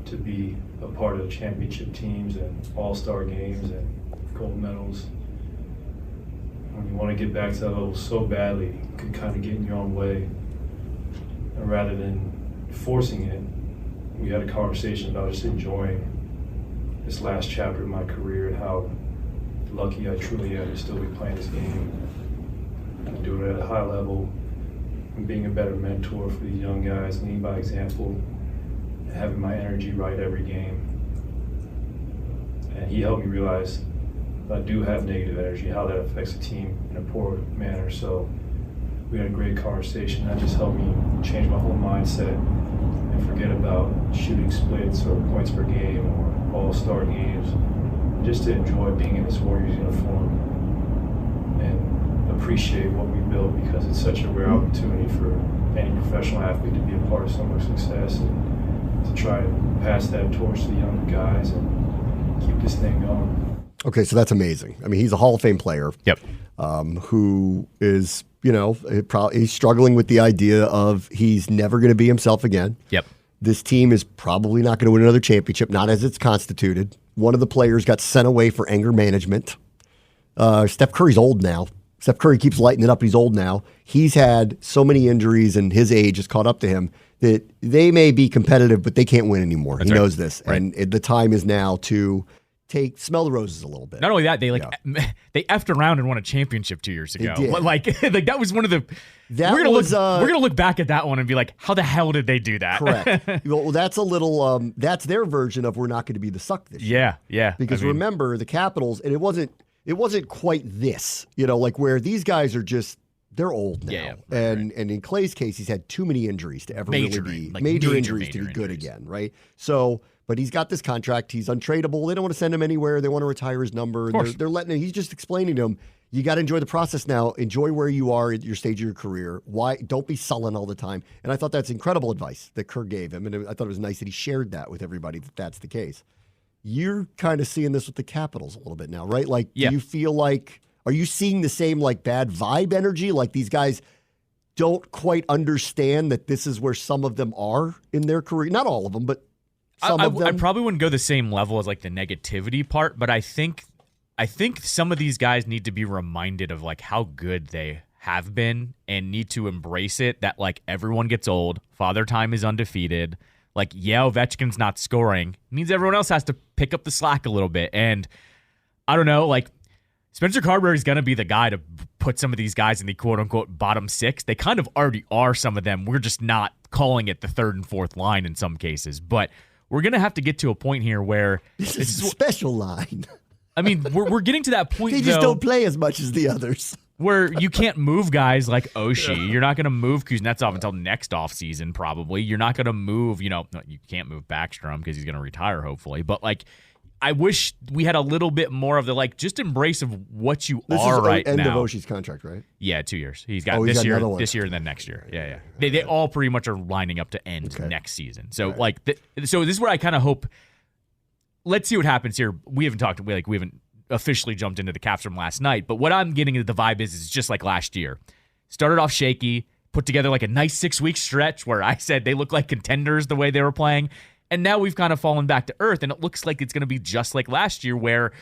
to be a part of championship teams and all-star games and gold medals. When you want to get back to that level so badly, you can kind of get in your own way. And rather than forcing it, we had a conversation about just enjoying this last chapter of my career and how lucky I truly am to still be playing this game, and doing it at a high level, and being a better mentor for these young guys, leading by example, and having my energy right every game. And he helped me realize I do have negative energy, how that affects a team in a poor manner. So we had a great conversation. That just helped me change my whole mindset and forget about shooting splits or points per game or all-star games, just to enjoy being in this Warriors uniform and appreciate what we built, because it's such a rare opportunity for any professional athlete to be a part of so much success, and to try and pass that torch to the younger guys and keep this thing going. Okay, so that's amazing. I mean, he's a Hall of Fame player. Yep. Who is, he's struggling with the idea of he's never going to be himself again. Yep. This team is probably not going to win another championship, not as it's constituted. One of the players got sent away for anger management. Steph Curry's old now. Steph Curry keeps lighting it up. He's old now. He's had so many injuries, and his age has caught up to him, that they may be competitive, but they can't win anymore. He knows this. Right. And the time is now to smell the roses a little bit. Not only that, they they effed around and won a championship 2 years ago. They did. Like that was one of the. We're gonna look back at that one and be like, how the hell did they do that? Correct. Well, that's a little. That's their version of we're not going to be the suck this year. Yeah. Because remember the Capitals, and it wasn't quite this. Like where these guys are just. They're old now. Yeah, and in Klay's case, he's had too many injuries to ever really be major injuries to be good again, right? So. But he's got this contract. He's untradeable. They don't want to send him anywhere. They want to retire his number. They're letting him. He's just explaining to him, you got to enjoy the process now. Enjoy where you are at your stage of your career. Why? Don't be sullen all the time. And I thought that's incredible advice that Kerr gave him. And I thought it was nice that he shared that with everybody, that that's the case. You're kind of seeing this with the Capitals a little bit now, right? Like, do you feel like, are you seeing the same bad vibe energy? Like these guys don't quite understand that this is where some of them are in their career. Not all of them, but I probably wouldn't go the same level as the negativity part, but I think some of these guys need to be reminded of how good they have been and need to embrace it, that everyone gets old, Father Time is undefeated. Ovechkin's not scoring. It means everyone else has to pick up the slack a little bit. And I don't know, Spencer Carberry's going to be the guy to put some of these guys in the quote-unquote bottom six. They kind of already are, some of them. We're just not calling it the third and fourth line in some cases. But we're going to have to get to a point here where this is a special line. I mean, we're getting to that point, they just don't play as much as the others. Where you can't move guys like Oshie. You're not going to move Kuznetsov until next offseason, probably. You're not going to move, you can't move Backstrom because he's going to retire, hopefully. But, I wish we had a little bit more of the, just embrace of what you are right now. This is end of Oshie's contract, right? Yeah, 2 years. He's got this year, and then next year. Yeah. They all pretty much are lining up to end next season. So, so this is where I kind of hope. Let's see what happens here. We haven't talked. We haven't officially jumped into the Caps from last night, but what I'm getting at the vibe is just like last year. Started off shaky, put together a nice 6-week stretch where I said they look like contenders the way they were playing. And now we've kind of fallen back to earth, and it looks like it's going to be just like last year where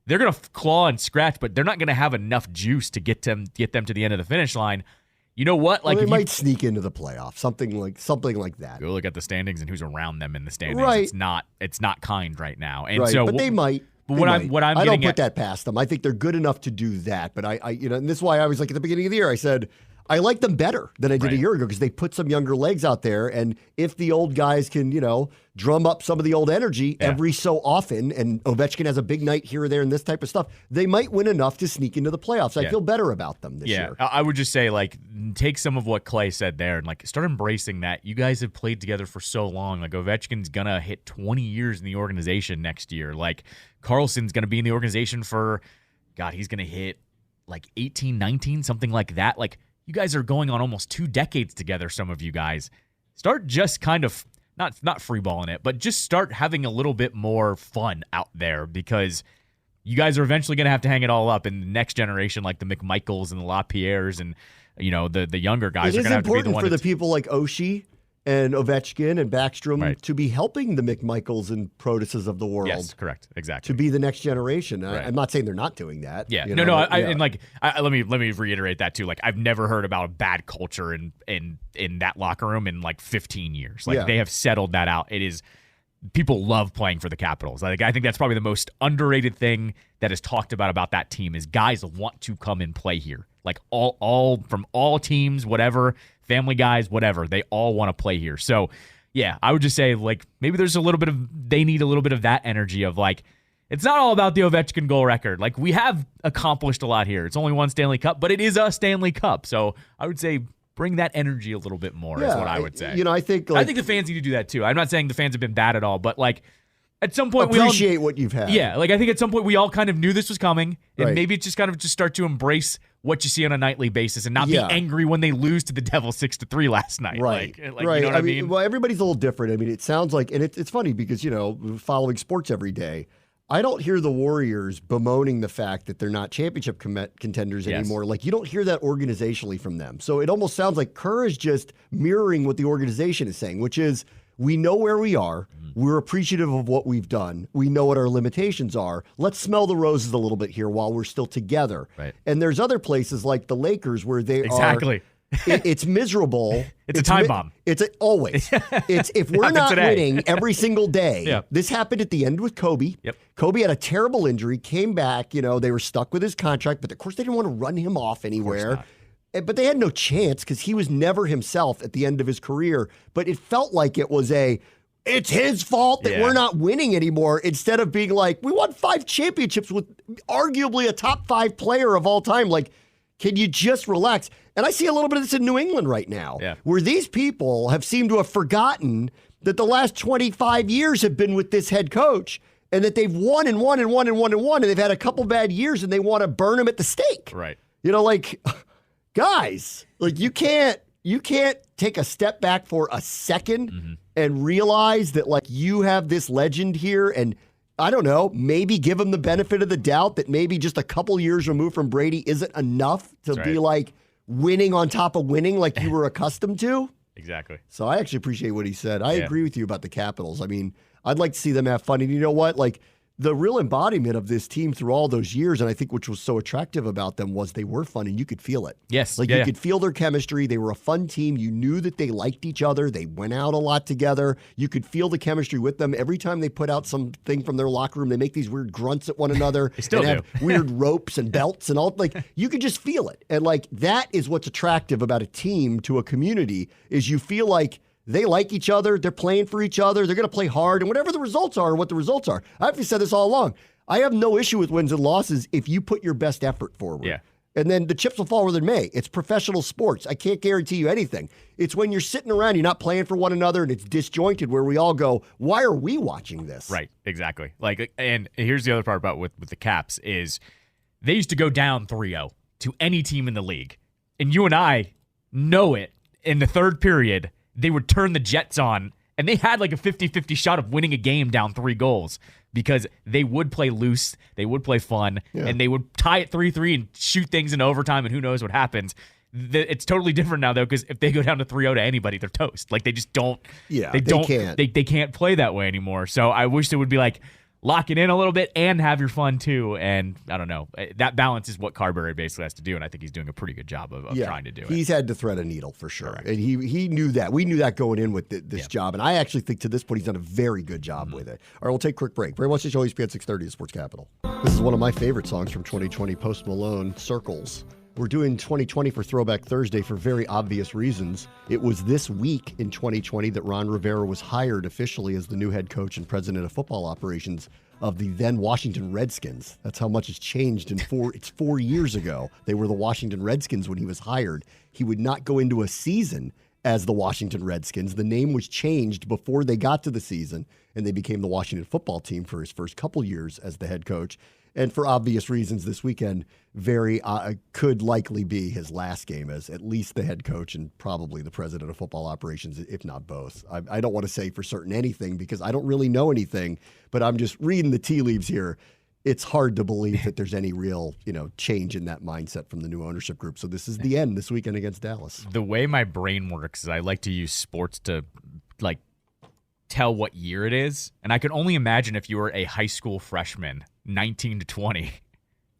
they're going to claw and scratch, but they're not going to have enough juice to get them to the end of the finish line. You know what? They might sneak into the playoffs, something like that. Go look at the standings and who's around them in the standings. Right. It's not kind right now. And right. so but they might. But I don't put that past them. I think they're good enough to do that. But and this is why I was at the beginning of the year, I said I like them better than I did a year ago because they put some younger legs out there. And if the old guys can, drum up some of the old energy every so often, and Ovechkin has a big night here or there and this type of stuff, they might win enough to sneak into the playoffs. I feel better about them this year. I would just say, take some of what Klay said there and, start embracing that. You guys have played together for so long. Ovechkin's going to hit 20 years in the organization next year. Carlson's going to be in the organization for, God, he's going to hit 18, 19, something like that. You guys are going on almost 2 decades together, some of you guys. Start just kind of, not freeballing it, but just start having a little bit more fun out there because you guys are eventually going to have to hang it all up in the next generation, like the McMichaels and the LaPierres and, the younger guys are going to have to be the one. It is important for the people like Oshie and Ovechkin and Backstrom to be helping the McMichaels and Protuses of the world. Yes, correct, exactly. To be the next generation. I'm not saying they're not doing that. Yeah, let me reiterate that too. I've never heard about a bad culture in that locker room in 15 years. They have settled that out. It is. People love playing for the Capitals. I think that's probably the most underrated thing that is talked about that team is guys want to come and play here. All from all teams, whatever, family guys, whatever, they all want to play here. So, yeah, I would just say maybe there's they need a little bit of that energy of it's not all about the Ovechkin goal record. We have accomplished a lot here. It's only one Stanley Cup, but it is a Stanley Cup. So I would say bring that energy a little bit more is what I would say. I think I think the fans need to do that too. I'm not saying the fans have been bad at all, but at some point appreciate what you've had. Yeah, I think at some point we all kind of knew this was coming, and maybe it's just kind of start to embrace what you see on a nightly basis and not be angry when they lose to the Devils 6-3 last night. Right, right. You know what I mean? Well, everybody's a little different. It sounds like, and it's funny because following sports every day, I don't hear the Warriors bemoaning the fact that they're not championship contenders anymore. You don't hear that organizationally from them. So it almost sounds like Kerr is just mirroring what the organization is saying, which is we know where we are. We're appreciative of what we've done. We know what our limitations are. Let's smell the roses a little bit here while we're still together. Right. And there's other places like the Lakers where they exactly. It's miserable. It's a time bomb. Always. It's if we're not winning every single day. Yeah. This happened at the end with Kobe. Yep. Kobe had a terrible injury, came back. They were stuck with his contract, but of course they didn't want to run him off anywhere. But they had no chance because he was never himself at the end of his career. But it felt like it was it's his fault that we're not winning anymore, instead of being we won 5 championships with arguably a top 5 player of all time. Can you just relax? And I see a little bit of this in New England right now, where these people have seemed to have forgotten that the last 25 years have been with this head coach and that they've won and won and won and won and won, and they've had a couple bad years and they want to burn them at the stake. Right. Guys, you can't take a step back for a second and realize that you have this legend here, and I don't know, maybe give him the benefit of the doubt that maybe just a couple years removed from Brady isn't enough to be winning on top of winning like you were accustomed to. Exactly. So I actually appreciate what he said. I agree with you about the Capitals. I mean, I'd like to see them have fun. And you know what? the real embodiment of this team through all those years, and I think which was so attractive about them, was they were fun and you could feel it. Yes. Like you could feel their chemistry. They were a fun team. You knew that they liked each other. They went out a lot together. You could feel the chemistry with them. Every time they put out something from their locker room, they make these weird grunts at one another. They still and do. have weird ropes and belts and all. Like you could just feel it. And like that is what's attractive about a team to a community is you feel like they like each other. They're playing for each other. They're going to play hard. And whatever the results are, what the results are. I've said this all along. I have no issue with wins and losses if you put your best effort forward. Yeah. And then the chips will fall where they may. It's professional sports. I can't guarantee you anything. It's when you're sitting around, you're not playing for one another, and it's disjointed where we all go, why are we watching this? Right, exactly. Like, and here's the other part about with the Caps is they used to go down 3-0 to any team in the league. And you and I know it. In the third period, they would turn the Jets on, and they had like a 50-50 shot of winning a game down 3 goals because they would play loose, they would play fun, and they would tie it 3-3 and shoot things in overtime, and who knows what happens. It's totally different now, though, because if they go down to 3-0 to anybody, they're toast. Like, they just don't. Yeah, they don't. Can't. They can't play that way anymore. So I wish it would be like, lock it in a little bit and have your fun too. And I don't know. That balance is what Carberry basically has to do, and I think he's doing a pretty good job of trying to do it. He's had to thread a needle for sure. Correct. And he knew that. We knew that going in with this job. And I actually think to this point he's done a very good job with it. All right, we'll take a quick break. Very much the show, ESPN 630 at Sports Capital. This is one of my favorite songs from 2020, Post Malone, Circles. We're doing 2020 for Throwback Thursday for very obvious reasons. It was this week in 2020 that Ron Rivera was hired officially as the new head coach and president of football operations of the then Washington Redskins. That's how much has changed it's 4 years ago. They were the Washington Redskins when he was hired. He would not go into a season as the Washington Redskins. The name was changed before they got to the season, and they became the Washington football team for his first couple years as the head coach. And for obvious reasons, this weekend could likely be his last game as at least the head coach and probably the president of football operations, if not both. I don't want to say for certain anything because I don't really know anything, but I'm just reading the tea leaves here. It's hard to believe that there's any real, change in that mindset from the new ownership group. So this is the end this weekend against Dallas. The way my brain works is I like to use sports to, tell what year it is. And I could only imagine if you were a high school freshman, 19 to 20.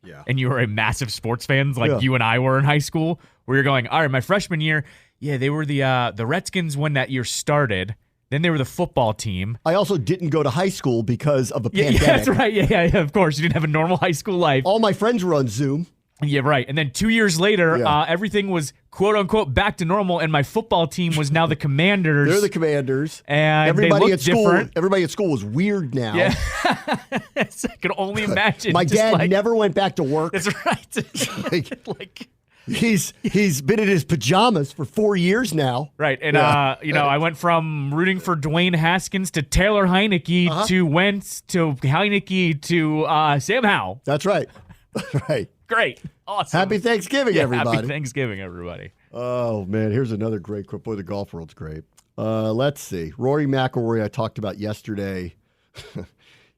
Yeah. And you were a massive sports fan like you and I were in high school, where you're going, all right, my freshman year, they were the Redskins when that year started. Then they were the football team. I also didn't go to high school because of a pandemic. Yeah, that's right. Yeah, of course. You didn't have a normal high school life. All my friends were on Zoom. Yeah, right. And then 2 years later, everything was quote unquote back to normal, and my football team was now the Commanders. They're the Commanders, and everybody at school. Different. Everybody at school was weird now. Yeah, I could only imagine. My dad never went back to work. That's right. He's been in his pajamas for 4 years now. Right, and I went from rooting for Dwayne Haskins to Taylor Heineke to Wentz to Heineke to Sam Howell. That's right. Right. Great. Awesome. Happy Thanksgiving, everybody. Happy Thanksgiving, everybody. Oh, man. Here's another great quote. Boy, the golf world's great. Let's see. Rory McIlroy, I talked about yesterday,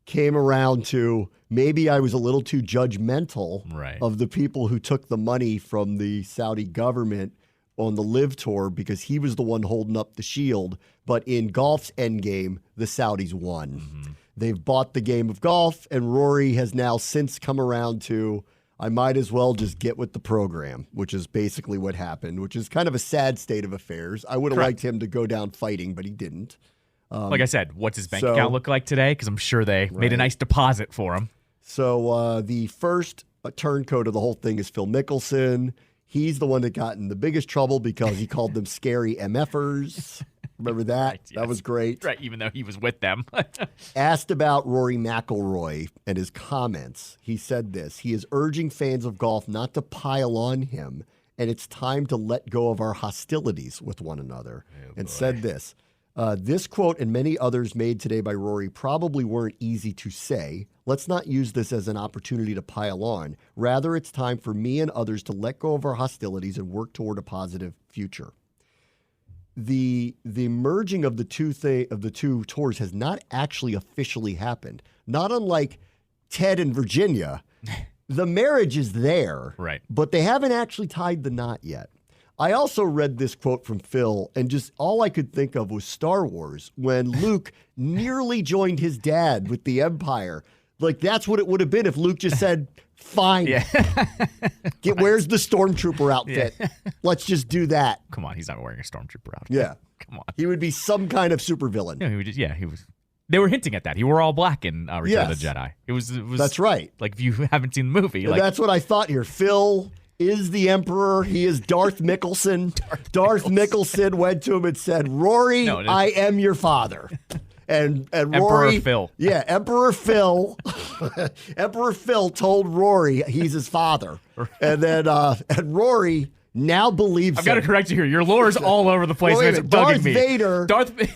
came around to maybe I was a little too judgmental of the people who took the money from the Saudi government on the Live Tour because he was the one holding up the shield. But in golf's endgame, the Saudis won. Mm-hmm. They've bought the game of golf, and Rory has now since come around to, I might as well just get with the program, which is basically what happened, which is kind of a sad state of affairs. I would have liked him to go down fighting, but he didn't. Like I said, what's his bank account look like today? Because I'm sure they made a nice deposit for him. So the first turncoat of the whole thing is Phil Mickelson. He's the one that got in the biggest trouble because he called them scary MFers. Remember that? Right, yes. That was great. Right, even though he was with them. Asked about Rory McIlroy and his comments, he said this: he is urging fans of golf not to pile on him, and it's time to let go of our hostilities with one another. And said this: this quote and many others made today by Rory probably weren't easy to say. Let's not use this as an opportunity to pile on. Rather, it's time for me and others to let go of our hostilities and work toward a positive future. The merging of the two tours has not actually officially happened. Not unlike Ted and Virginia, the marriage is there, right? But they haven't actually tied the knot yet. I also read this quote from Phil, and just all I could think of was Star Wars when Luke nearly joined his dad with the Empire. Like, that's what it would have been if Luke just said, fine. Yeah. Where's the stormtrooper outfit? Let's just do that. Come on, he's not wearing a stormtrooper outfit. Yeah. Come on. He would be some kind of supervillain. No, he was. They were hinting at that. He wore all black in Return of the Jedi. It was. That's right. Like, if you haven't seen the movie, And that's what I thought here. Phil is the Emperor. He is Darth Mickelson. Darth Mickelson went to him and said, Rory, I am your father. And Rory, Emperor Phil. Yeah, Emperor Phil. Emperor Phil told Rory he's his father. And then and Rory now believes I've got to correct you here. Your lore is all over the place. Well, It's Darth bugging me. Vader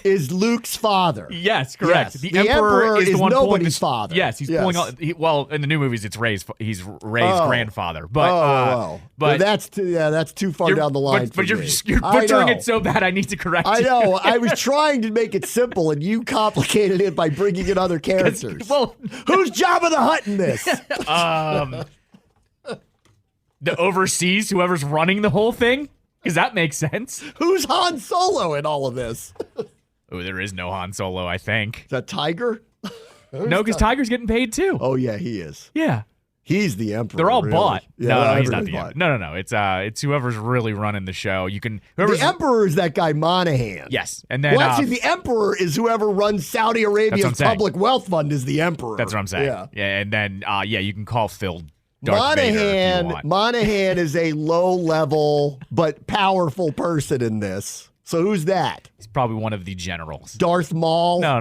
is Luke's father. Yes, correct. Yes. The Emperor is the one pulling nobody's this, father. Yes, he's pulling out. Well, in the new movies, it's Rey's. He's Rey's grandfather. But but that's too far down the line. But you're me. butchering it so bad. I need to correct you. I know. I was trying to make it simple, and you complicated it by bringing in other characters. Well, who's Jabba the Hutt in this? The overseas, whoever's running the whole thing. Because that makes sense. Who's Han Solo in all of this? Oh, there is no Han Solo, I think. Is that Tiger? No, because Tiger's getting paid too. Oh, yeah, he is. Yeah. He's the Emperor. They're all really. bought. Yeah, No, he's not the Emperor. No. It's whoever's really running the show. The Emperor is that guy Monahan. Yes. And then well, actually, the Emperor is whoever runs Saudi Arabia's public wealth fund is the Emperor. That's what I'm saying. Yeah. And then, you can call Phil Darth Vader if you want. Monahan is a low-level but powerful person in this. So who's that? He's probably one of the generals. Darth Maul? No.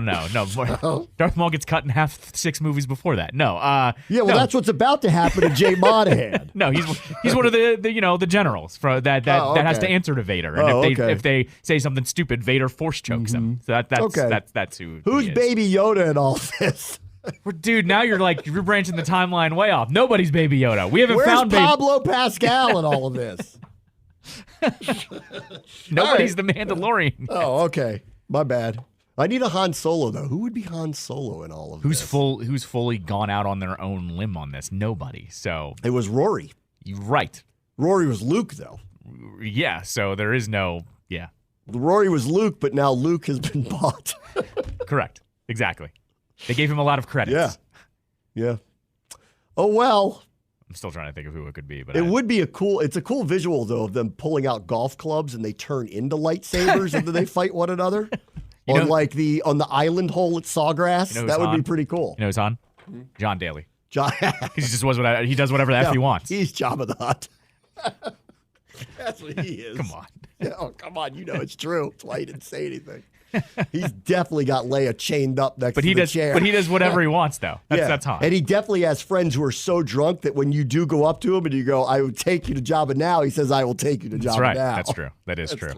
Darth Maul gets cut in half 6 movies before that. No. That's what's about to happen to Jay Monahan. No, he's one of the generals that has to answer to Vader. And if they say something stupid, Vader force chokes him. So that's who. Who's he is. Baby Yoda in all this? Dude, now you're branching the timeline way off. Nobody's Baby Yoda. We haven't found Pablo Pascal in all of this. Nobody's the Mandalorian. Oh, okay. My bad. I need a Han Solo though. Who would be Han Solo in all of this? Who's fully gone out on their own limb on this? Nobody. So it was Rory. Right. Rory was Luke though. Yeah. So there is no. Yeah. Rory was Luke, but now Luke has been bought. Correct. Exactly. They gave him a lot of credits. Yeah. Oh, well. I'm still trying to think of who it could be. But would be it's a cool visual, though, of them pulling out golf clubs and they turn into lightsabers and then they fight one another. On the island hole at Sawgrass. That would be pretty cool. You know who's on? John Daly. John. He just he does whatever the F he wants. He's Jabba the Hutt. That's what he is. Come on. Oh, come on. You know it's true. That's why he didn't say anything. He's definitely got Leia chained up next to the chair. But he does whatever he wants, though. That's Han. And he definitely has friends who are so drunk that when you do go up to him and you go, I would take you to Jabba now, he says, I will take you to Jabba now. That's true. That is true.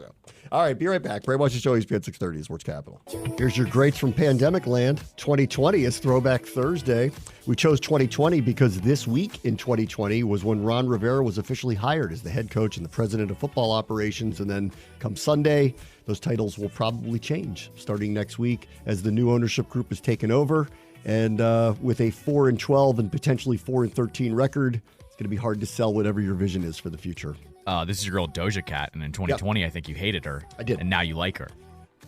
All right, be right back. Bram Watch the Show, ESPN 630, Sports Capital. Here's your greats from Pandemic Land. 2020 is Throwback Thursday. We chose 2020 because this week in 2020 was when Ron Rivera was officially hired as the head coach and the president of football operations. And then come Sunday, those titles will probably change starting next week as the new ownership group is taken over. And with a 4-12 and potentially 4-13 record, it's going to be hard to sell whatever your vision is for the future. This is your girl Doja Cat, and in 2020, I think you hated her. I did. And now you like her.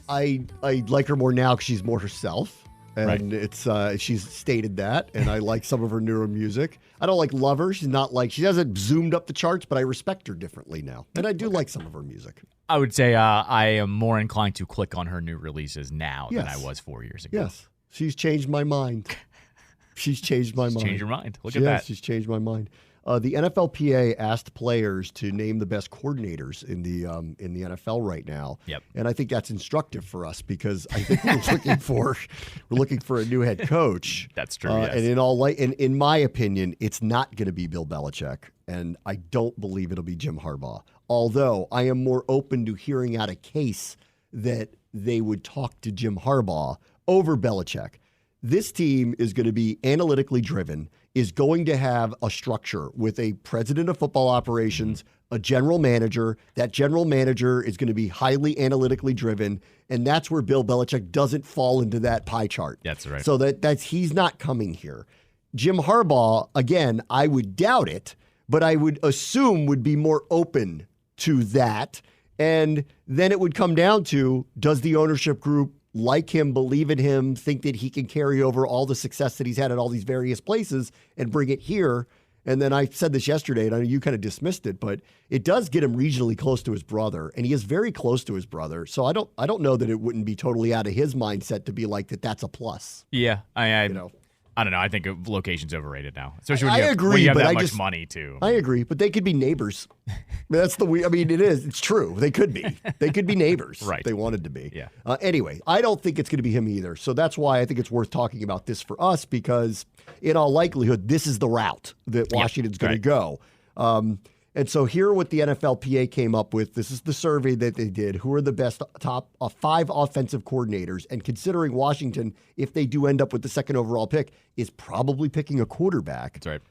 I like her more now because she's more herself. And it's she's stated that, and I like some of her newer music. I don't love her. She hasn't zoomed up the charts, but I respect her differently now. And I do like some of her music. I would say I am more inclined to click on her new releases now than I was 4 years ago. Yes. She's changed my mind. She's changed my mind. Changed your mind. Look at that. She's changed my mind. The NFLPA asked players to name the best coordinators in the NFL right now. Yep. And I think that's instructive for us because I think we're looking for a new head coach. That's true. Yes. And in my opinion, it's not going to be Bill Belichick, and I don't believe it'll be Jim Harbaugh. Although I am more open to hearing out a case that they would talk to Jim Harbaugh over Belichick. This team is going to be analytically driven, is going to have a structure with a president of football operations, a general manager. That general manager is going to be highly analytically driven, and that's where Bill Belichick doesn't fall into that pie chart. That's right. So he's not coming here. Jim Harbaugh, again, I would doubt it, but I would assume would be more open to that. And then it would come down to, does the ownership group like him, believe in him, think that he can carry over all the success that he's had at all these various places and bring it here. And then I said this yesterday, and I know you kind of dismissed it, but it does get him regionally close to his brother, and he is very close to his brother. So I don't know that it wouldn't be totally out of his mindset to be like that's a plus. Yeah, I don't know. I think location's overrated now, especially when you have that much money too. I agree, but they could be neighbors. That's the way. I mean, it is. It's true. They could be. They could be neighbors. Right. If they wanted to be. Yeah. Anyway, I don't think it's going to be him either. So that's why I think it's worth talking about this for us, because in all likelihood, this is the route that Washington's going to go. And so here what the NFLPA came up with, this is the survey that they did, who are the best top 5 offensive coordinators. And considering Washington, if they do end up with the second overall pick, is probably picking a quarterback. That's right.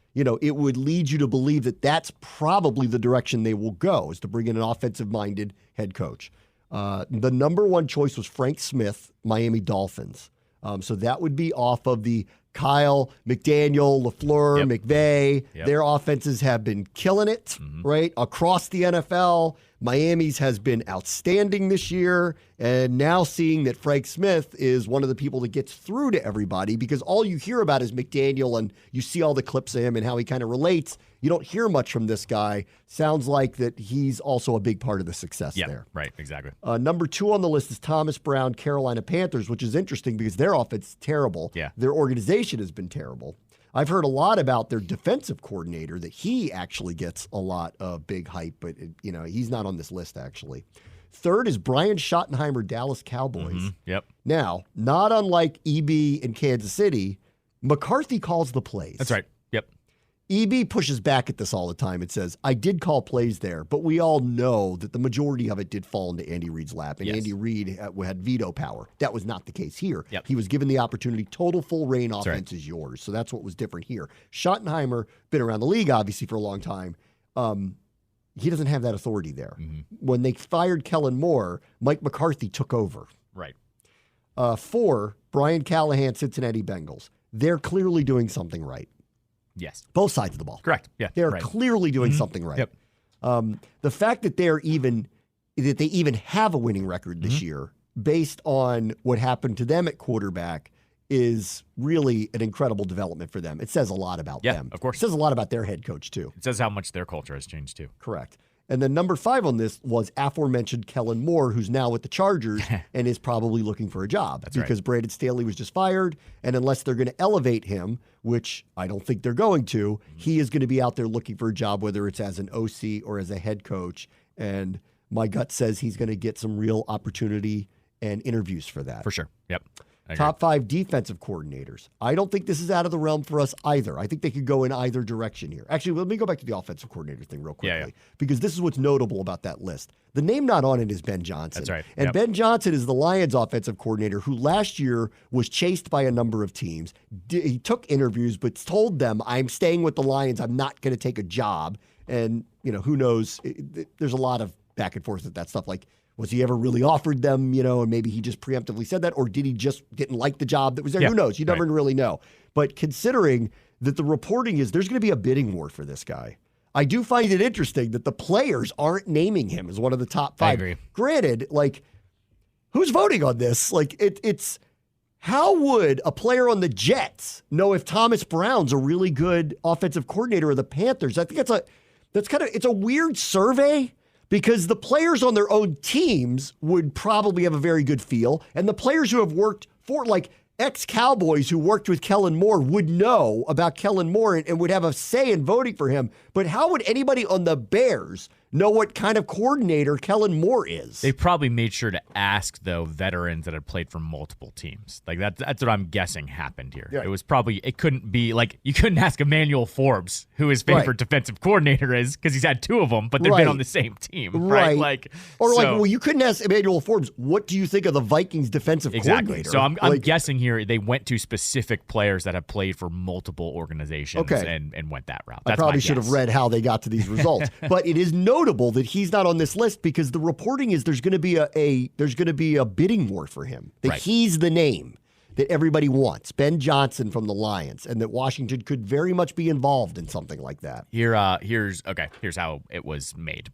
It would lead you to believe that that's probably the direction they will go, is to bring in an offensive-minded head coach. The number one choice was Frank Smith, Miami Dolphins. So that would be off of the Kyle, McDaniel, LaFleur, McVay. Their offenses have been killing it, right? Across the NFL. Miami's has been outstanding this year. And now seeing that Frank Smith is one of the people that gets through to everybody, because all you hear about is McDaniel, and you see all the clips of him and how he kind of relates. You don't hear much from this guy. Sounds like that he's also a big part of the success there. Right, exactly. Number 2 on the list is Thomas Brown, Carolina Panthers, which is interesting because their offense is terrible. Yeah. Their organization has been terrible. I've heard a lot about their defensive coordinator, that he actually gets a lot of big hype, but he's not on this list actually. Third is Brian Schottenheimer, Dallas Cowboys. Yep. Now, not unlike EB in Kansas City, McCarthy calls the plays. That's right. Yep. EB pushes back at this all the time. It says, I did call plays there, but we all know that the majority of it did fall into Andy Reid's lap, and Andy Reid had veto power. That was not the case here. Yep. He was given the opportunity. Total full reign offense is yours. So that's what was different here. Schottenheimer, been around the league, obviously, for a long time. He doesn't have that authority there. When they fired Kellen Moore, Mike McCarthy took over. Right. 4, Brian Callahan, Cincinnati Bengals. They're clearly doing something right. Yes. Both sides of the ball. Correct. Yeah. They're clearly doing something right. Yep. The fact that they even have a winning record this year, based on what happened to them at quarterback, is really an incredible development for them. It says a lot about them. Of course. It says a lot about their head coach too. It says how much their culture has changed too. Correct. And then number 5 on this was aforementioned Kellen Moore, who's now with the Chargers and is probably looking for a job. That's because Brandon Staley was just fired, and unless they're going to elevate him, which I don't think they're going to, he is going to be out there looking for a job, whether it's as an OC or as a head coach. And my gut says he's going to get some real opportunity and interviews for that. For sure. Yep. Top 5 defensive coordinators. I don't think this is out of the realm for us either. I think they could go in either direction here. Actually, let me go back to the offensive coordinator thing real quickly, because this is what's notable about that list. The name not on it is Ben Johnson. That's right. And Ben Johnson is the Lions offensive coordinator who last year was chased by a number of teams. He took interviews, but told them, I'm staying with the Lions. I'm not going to take a job. And, who knows? There's a lot of back and forth with that stuff. Like, was he ever really offered them, and maybe he just preemptively said that, or did he just didn't like the job that was there? Yeah, Who knows? You never really know. But considering that the reporting is there's going to be a bidding war for this guy, I do find it interesting that the players aren't naming him as one of the top 5. I agree. Granted, who's voting on this? It's how would a player on the Jets know if Thomas Brown's a really good offensive coordinator of the Panthers? I think it's a weird survey, because the players on their own teams would probably have a very good feel, and the players who have worked for, ex-Cowboys who worked with Kellen Moore, would know about Kellen Moore and would have a say in voting for him. But how would anybody on the Bears know what kind of coordinator Kellen Moore is? They probably made sure to ask, though, veterans that had played for multiple teams. That's what I'm guessing happened here. Yeah. It couldn't be you couldn't ask Emmanuel Forbes who his favorite defensive coordinator is, because he's had 2 of them, but they've been on the same team. Right. You couldn't ask Emmanuel Forbes, what do you think of the Vikings defensive coordinator? So I'm guessing here they went to specific players that have played for multiple organizations and went that route. That's I probably should have read how they got to these results. But it is notable that he's not on this list, because the reporting is there's going to be a bidding war for him. That he's the name that everybody wants, Ben Johnson from the Lions, and that Washington could very much be involved in something like that. Here's how it was made.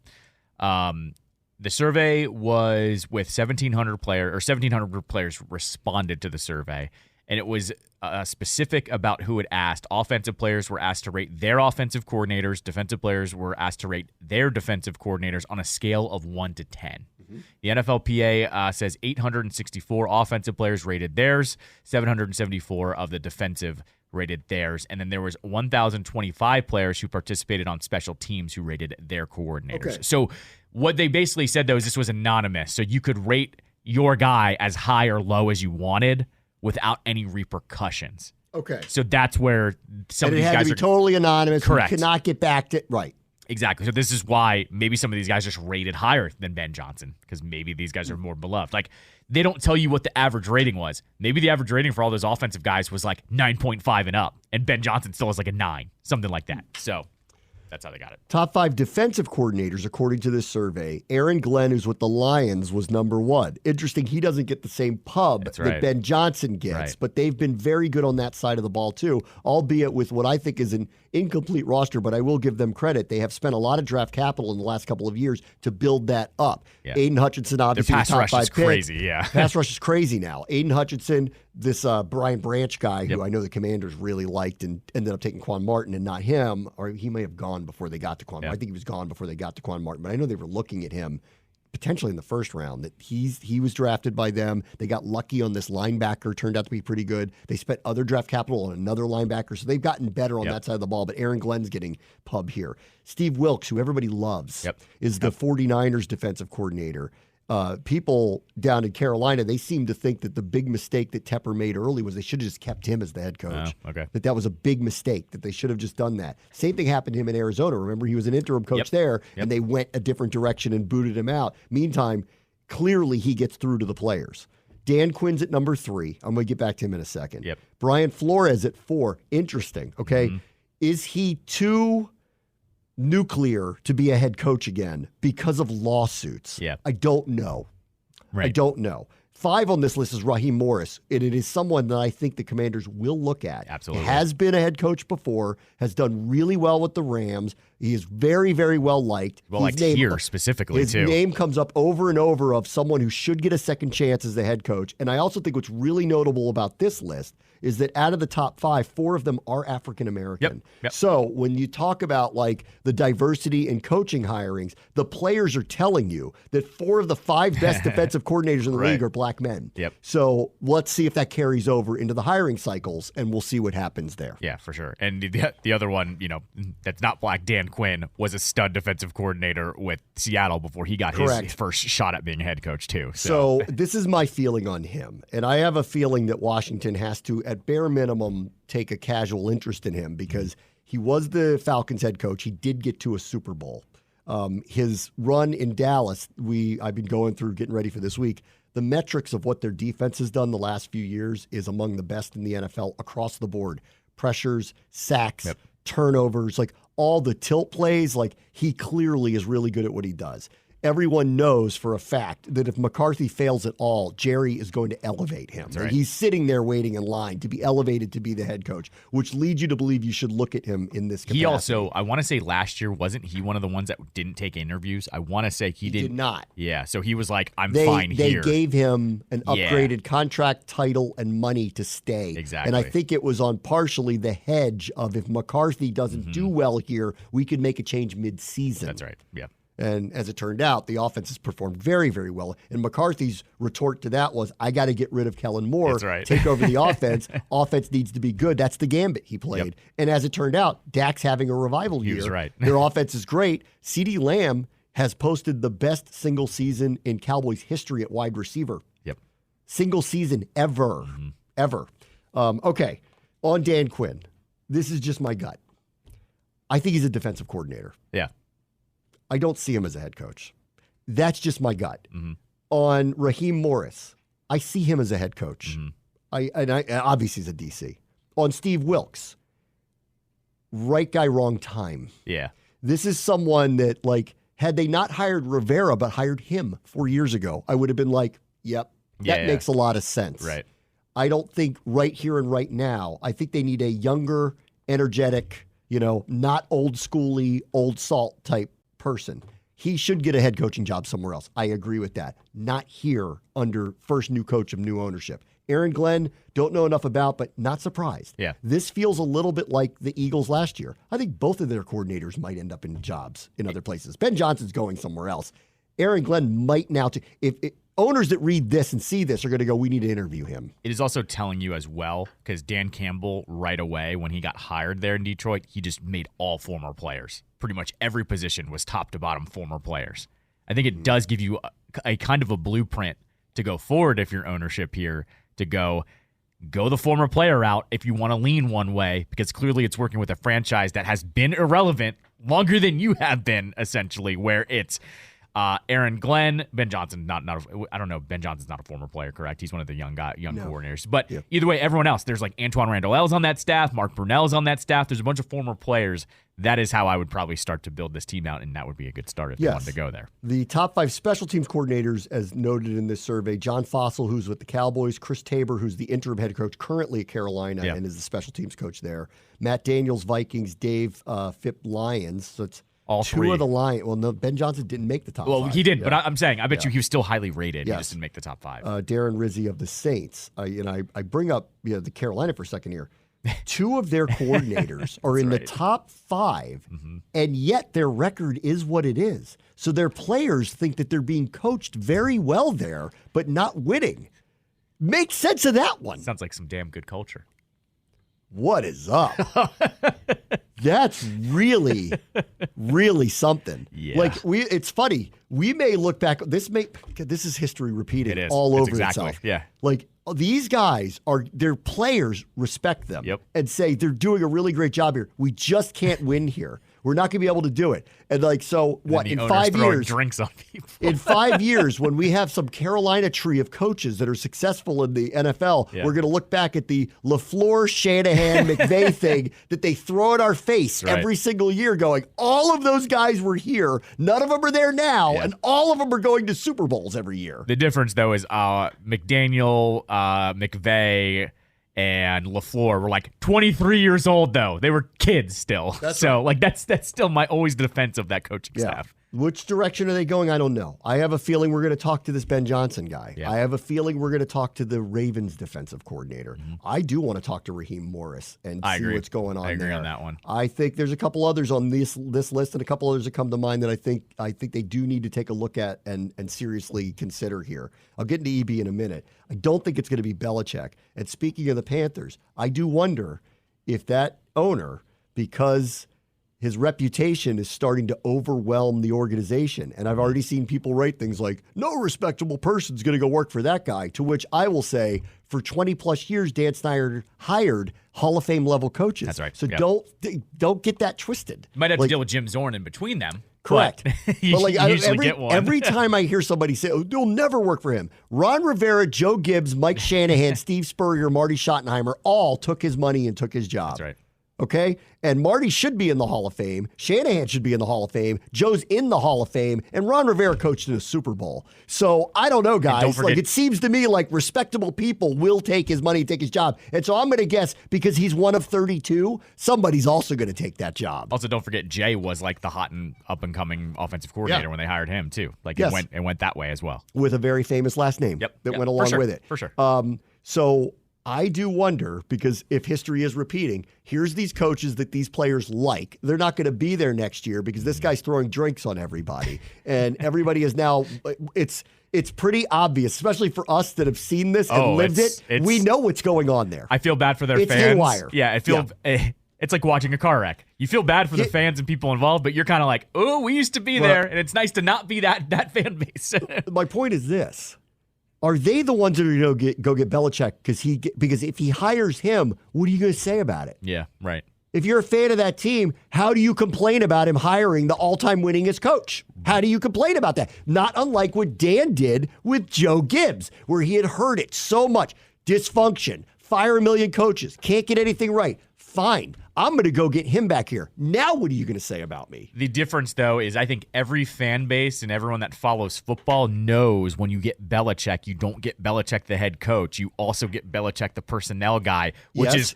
The survey was with 1,700 players, or 1,700 players responded to the survey, and it was specific about who had asked. Offensive players were asked to rate their offensive coordinators. Defensive players were asked to rate their defensive coordinators on a scale of 1 to 10. The NFLPA says 864 offensive players rated theirs, 774 of the defensive rated theirs, and then there was 1,025 players who participated on special teams who rated their coordinators. Okay. So what they basically said, though, is this was anonymous, so you could rate your guy as high or low as you wanted without any repercussions. Okay. So that's where some And of it these had to guys be are totally anonymous. Correct. You cannot get back to right. Exactly. So this is why maybe some of these guys just rated higher than Ben Johnson, because maybe these guys are more beloved. Like, they don't tell you what the average rating was. Maybe the average rating for all those offensive guys was like 9.5 and up, and Ben Johnson still was like a 9, something like that. So that's how they got it. Top 5 defensive coordinators, according to this survey. Aaron Glenn, who's with the Lions, was number 1. Interesting, he doesn't get the same pub That's that right. Ben Johnson gets, Right. but they've been very good on that side of the ball too, albeit with what I think is an incomplete roster, but I will give them credit. They have spent a lot of draft capital in the last couple of years to build that up. Yeah. Aiden Hutchinson, obviously, pass the top rush 5 is pick. crazy, yeah. Pass rush is crazy now. Aiden Hutchinson, this Brian Branch guy, who Yep. I know the Commanders really liked and ended up taking Quan Martin and not him, or he may have gone before they got to Quan Martin. I think he was gone before they got to Quan Martin, but I know they were looking at him potentially in the first round, that he was drafted by them. They got lucky on this linebacker, turned out to be pretty good. They spent other draft capital on another linebacker, so they've gotten better on that side of the ball, but Aaron Glenn's getting pub here. Steve Wilkes, who everybody loves, is the 49ers defensive coordinator. People down in Carolina, they seem to think that the big mistake that Tepper made early was they should have just kept him as the head coach. Oh, okay. That was a big mistake, that they should have just done that. Same thing happened to him in Arizona. Remember, he was an interim coach there, and they went a different direction and booted him out. Meantime, clearly he gets through to the players. Dan Quinn's at number 3. I'm going to get back to him in a second. Yep. Brian Flores at 4. Interesting, okay? Is he too nuclear to be a head coach again because of lawsuits? Yeah. I don't know. Right. I don't know. 5 on this list is Raheem Morris, and it is someone that I think the Commanders will look at. Absolutely. Has been a head coach before, has done really well with the Rams. He is very, very well liked. Well, like here specifically, his too. name comes up over and over of someone who should get a second chance as the head coach. And I also think what's really notable about this list is that out of the top 5, 4 of them are African American. Yep. So when you talk about like the diversity in coaching hirings, the players are telling you that 4 of the 5 best defensive coordinators in the league are black men. Yep. So let's see if that carries over into the hiring cycles, and we'll see what happens there. Yeah, for sure. And the other one, that's not black, Dan Quinn, was a stud defensive coordinator with Seattle before he got his first shot at being a head coach, too. So this is my feeling on him. And I have a feeling that Washington has to, at bare minimum, take a casual interest in him because he was the Falcons head coach. He did get to a Super Bowl. His run in Dallas, I've been going through getting ready for this week. The metrics of what their defense has done the last few years is among the best in the NFL across the board. Pressures, sacks, turnovers, like all the tilt plays, like he clearly is really good at what he does. Everyone knows for a fact that if McCarthy fails at all, Jerry is going to elevate him. Right. He's sitting there waiting in line to be elevated to be the head coach, which leads you to believe you should look at him in this capacity. He also, I want to say last year, wasn't he one of the ones that didn't take interviews? I want to say he did not. Yeah, so he was like, I'm fine here. They gave him an upgraded contract, title, and money to stay. Exactly. And I think it was on partially the hedge of if McCarthy doesn't do well here, we could make a change mid-season. That's right, yeah. And as it turned out, the offense has performed very, very well. And McCarthy's retort to that was, I got to get rid of Kellen Moore, That's right. take over the offense. Offense needs to be good. That's the gambit he played. Yep. And as it turned out, Dak's having a revival year. was right. Their offense is great. CeeDee Lamb has posted the best single season in Cowboys history at wide receiver. Yep. Single season ever. Ever. Okay, on Dan Quinn. This is just my gut. I think he's a defensive coordinator. Yeah. I don't see him as a head coach. That's just my gut. On Raheem Morris, I see him as a head coach. I obviously he's a DC. On Steve Wilkes, right guy, wrong time. Yeah. This is someone that, like, had they not hired Rivera but hired him 4 years ago, I would have been like, yep, that makes a lot of sense. Right. I don't think right here and right now, I think they need a younger, energetic, not old schooly, old salt type person. he should get a head coaching job somewhere else. I agree with that. Not here under first new coach of new ownership. Aaron Glenn, don't know enough about, but not surprised. Yeah. This feels a little bit like the Eagles last year. I think both of their coordinators might end up in jobs in other places. Ben Johnson's going somewhere else. Aaron Glenn might now. If owners that read this and see this are going to go, we need to interview him. It is also telling you as well, because Dan Campbell, right away, when he got hired there in Detroit, he just made all former players. Pretty much every position was top to bottom former players. I think it does give you a kind of a blueprint to go forward if you're ownership here, to go the former player route if you want to lean one way, because clearly it's working with a franchise that has been irrelevant longer than you have been, essentially, where it's Aaron Glenn, Ben Johnson, I don't know, Ben Johnson's not a former player, correct? He's one of the young coordinators. But either way, everyone else, there's like Antoine Randall-L's on that staff, Mark Brunell's on that staff. There's a bunch of former players. That is how I would probably start to build this team out, and that would be a good start if you wanted to go there. The top 5 special teams coordinators, as noted in this survey: John Fossil, who's with the Cowboys; Chris Tabor, who's the interim head coach currently at Carolina and is the special teams coach there; Matt Daniels, Vikings; Dave Phipp, Lions. So it's all 2 three of the Lions. Well, no, Ben Johnson didn't make the top 5. Well, he didn't, but I'm saying, I bet you he was still highly rated. He just didn't make the top 5. Darren Rizzi of the Saints. I bring up the Carolina for a second here. 2 of their coordinators are in the top 5, and yet their record is what it is. So their players think that they're being coached very well there, but not winning. Make sense of that one. Sounds like some damn good culture. What is up? That's really, really something. Yeah. It's funny. We may look back. This is history repeating all over itself. Yeah. Like, these guys their players respect them and say they're doing a really great job here. We just can't win here. We're not going to be able to do it. And in 5 years, drinks on people. in 5 years, when we have some Carolina tree of coaches that are successful in the NFL, we're going to look back at the LaFleur, Shanahan, McVay thing that they throw in our face every single year, going, all of those guys were here. None of them are there now, and all of them are going to Super Bowls every year. The difference, though, is McDaniel, McVay, and LaFleur were like 23 years old, though. They were kids still. That's still always the defense of that coaching staff. Which direction are they going? I don't know. I have a feeling we're going to talk to this Ben Johnson guy. I have a feeling we're going to talk to the Ravens defensive coordinator. I do want to talk to Raheem Morris and see what's going on there. I agree on that one. I think there's a couple others on this list and a couple others that come to mind that I think they do need to take a look at and seriously consider here. I'll get into EB in a minute. I don't think it's going to be Belichick. And speaking of the Panthers, I do wonder if that owner, because his reputation is starting to overwhelm the organization. And I've already seen people write things like, no respectable person's going to go work for that guy, to which I will say, for 20 plus years, Dan Snyder hired Hall of Fame level coaches. That's right. So don't get that twisted. You might have to deal with Jim Zorn in between them. Correct. Get one. Every time I hear somebody say, oh, they'll never work for him. Ron Rivera, Joe Gibbs, Mike Shanahan, Steve Spurrier, Marty Schottenheimer all took his money and took his job. That's right. Okay? And Marty should be in the Hall of Fame. Shanahan should be in the Hall of Fame. Joe's in the Hall of Fame. And Ron Rivera coached in a Super Bowl. So I don't know, guys. It seems to me like respectable people will take his money and take his job. And so I'm going to guess, because he's one of 32, somebody's also going to take that job. Also, don't forget, Jay was like the hot and up-and-coming offensive coordinator when they hired him, too. It went that way as well. With a very famous last name that went along with it. For sure. So I do wonder, because if history is repeating, here's these coaches that these players like. They're not going to be there next year because this guy's throwing drinks on everybody. And everybody is now, it's pretty obvious, especially for us that have seen this and lived it. We know what's going on there. I feel bad for their fans. It's haywire. Yeah, it's like watching a car wreck. You feel bad for the fans and people involved, but you're kind of like, oh, we used to be there, and it's nice to not be that fan base. My point is this. Are they the ones that are going to go get Belichick? Because if he hires him, what are you going to say about it? Yeah, right. If you're a fan of that team, how do you complain about him hiring the all-time winningest coach? How do you complain about that? Not unlike what Dan did with Joe Gibbs, where he had heard it so much. Dysfunction, fire a million coaches, can't get anything right. Fine. I'm going to go get him back here. Now what are you going to say about me? The difference, though, is I think every fan base and everyone that follows football knows when you get Belichick, you don't get Belichick the head coach. You also get Belichick the personnel guy, which is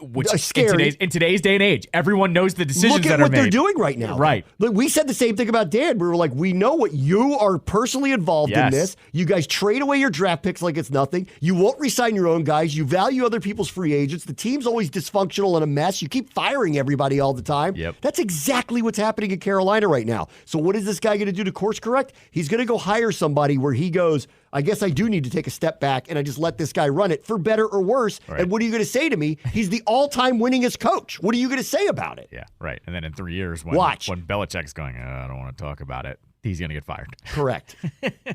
Which Scary. in today's day and age, everyone knows the decisions Look at that are what made. they're doing right now. Right. Look, we said the same thing about Dan. We were like, we know what you are personally involved in Yes. this. You guys trade away your draft picks like it's nothing. You won't re-sign your own guys. You value other people's free agents. The team's always dysfunctional and a mess. You keep firing everybody all the time. Yep. That's exactly what's happening in Carolina right now. So what is this guy going to do to course correct? He's going to go hire somebody where he goes, I guess I do need to take a step back and I just let this guy run it for better or worse. Right. And what are you going to say to me? He's the all-time winningest coach. What are you going to say about it? Yeah, right. And then in 3 years, when Belichick's going, I don't want to talk about it, he's going to get fired. Correct.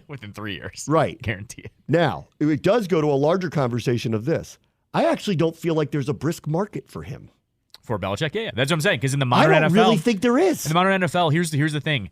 Within 3 years. Right. Guarantee it. Now, it does go to a larger conversation of this. I actually don't feel like there's a brisk market for him. For Belichick, yeah. That's what I'm saying. Because in the I modern don't NFL, really think there is. in the modern NFL, here's the thing.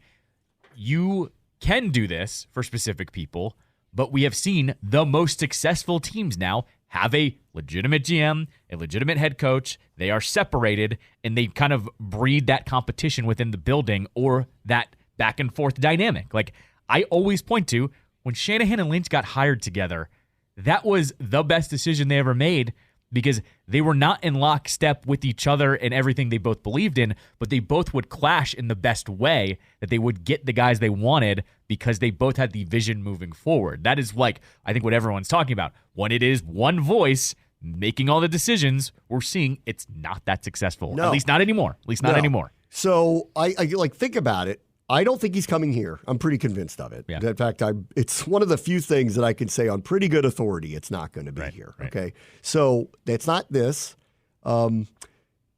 You can do this for specific people, but we have seen the most successful teams now have a legitimate GM, a legitimate head coach. They are separated, and they kind of breed that competition within the building or that back and forth dynamic. Like I always point to, when Shanahan and Lynch got hired together, that was the best decision they ever made because they were not in lockstep with each other and everything they both believed in, but they both would clash in the best way, that they would get the guys they wanted because they both had the vision moving forward. That is like, I think, what everyone's talking about. When it is one voice making all the decisions, we're seeing it's not that successful. No. At least not anymore. At least not No. anymore. So I like think about it. I don't think he's coming here. I'm pretty convinced of it. Yeah. In fact, it's one of the few things that I can say on pretty good authority it's not going to be here. right. Okay. So that's not this.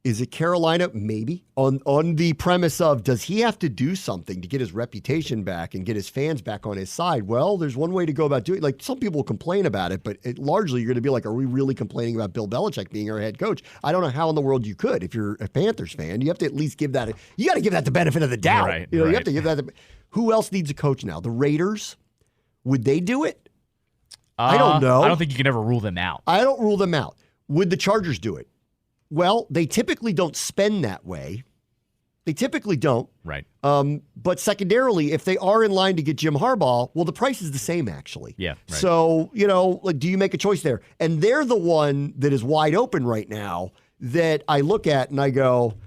Is it Carolina? Maybe. On the premise of, does he have to do something to get his reputation back and get his fans back on his side? Well, there's one way to go about doing it. Like, some people will complain about it, but largely you're going to be like, are we really complaining about Bill Belichick being our head coach? I don't know how in the world you could. If you're a Panthers fan, you have to at least give that, you got to give that the benefit of the doubt. Right, You right. have to give that. Who else needs a coach now? The Raiders? Would they do it? I don't know. I don't think you can ever rule them out. I don't rule them out. Would the Chargers do it? Well, they typically don't spend that way. They typically don't. Right. But secondarily, if they are in line to get Jim Harbaugh, well, the price is the same, actually. Yeah, right. So, like, do you make a choice there? And they're the one that is wide open right now that I look at and I go,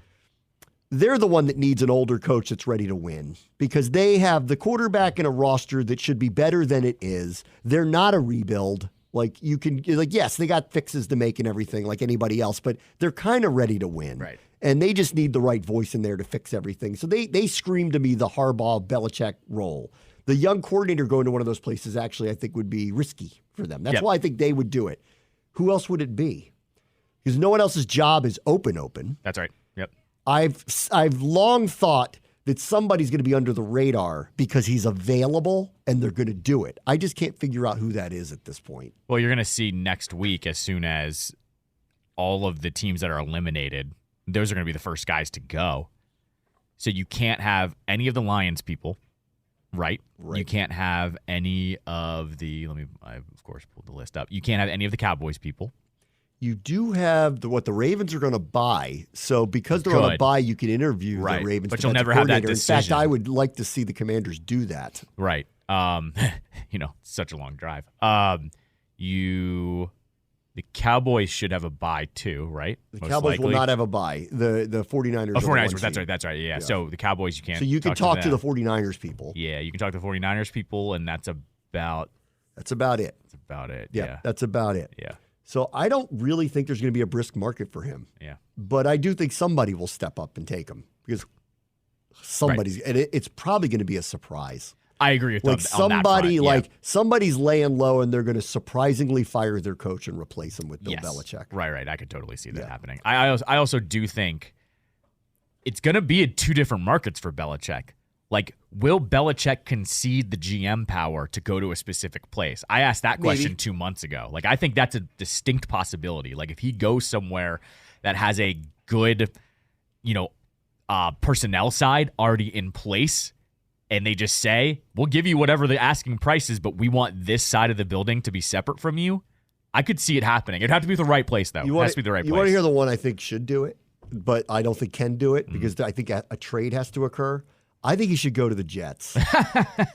they're the one that needs an older coach that's ready to win because they have the quarterback in a roster that should be better than it is. They're not a rebuild. Yes, they got fixes to make and everything like anybody else, but they're kind of ready to win. Right. And they just need the right voice in there to fix everything. So they scream to me the Harbaugh Belichick role. The young coordinator going to one of those places actually I think would be risky for them. That's why I think they would do it. Who else would it be? Because no one else's job is open. That's right. Yep. I've long thought that somebody's going to be under the radar because he's available and they're going to do it. I just can't figure out who that is at this point. Well, you're going to see next week, as soon as all of the teams that are eliminated, those are going to be the first guys to go. So you can't have any of the Lions people, right? You can't have any of the, I of course pulled the list up. You can't have any of the Cowboys people. You do have what the Ravens are going to buy. So because they're on a buy, you can interview the Ravens. But you'll defensive never have that coordinator. decision. In fact, I would like to see the Commanders do that. Right. Such a long drive. The Cowboys should have a bye too, right? The Cowboys will not have a bye. The 49ers. 49ers, that's right. Yeah. So the Cowboys, you can't. So you can talk to the 49ers people. Yeah, you can talk to the 49ers people, and that's about it. That's about it. Yeah. That's about it. Yeah. So I don't really think there's going to be a brisk market for him. Yeah. But I do think somebody will step up and take him because and it's probably going to be a surprise. I agree with like on that front, somebody's laying low and they're going to surprisingly fire their coach and replace him with Bill Belichick. Right. I could totally see that happening. I also do think it's going to be in two different markets for Belichick. Like, will Belichick concede the GM power to go to a specific place? I asked that question 2 months ago. Like, I think that's a distinct possibility. Like, if he goes somewhere that has a good, personnel side already in place, and they just say, we'll give you whatever the asking price is, but we want this side of the building to be separate from you, I could see it happening. It'd have to be the right place, though. It has to be the right place. You want to hear the one I think should do it, but I don't think can do it because I think a trade has to occur? I think he should go to the Jets.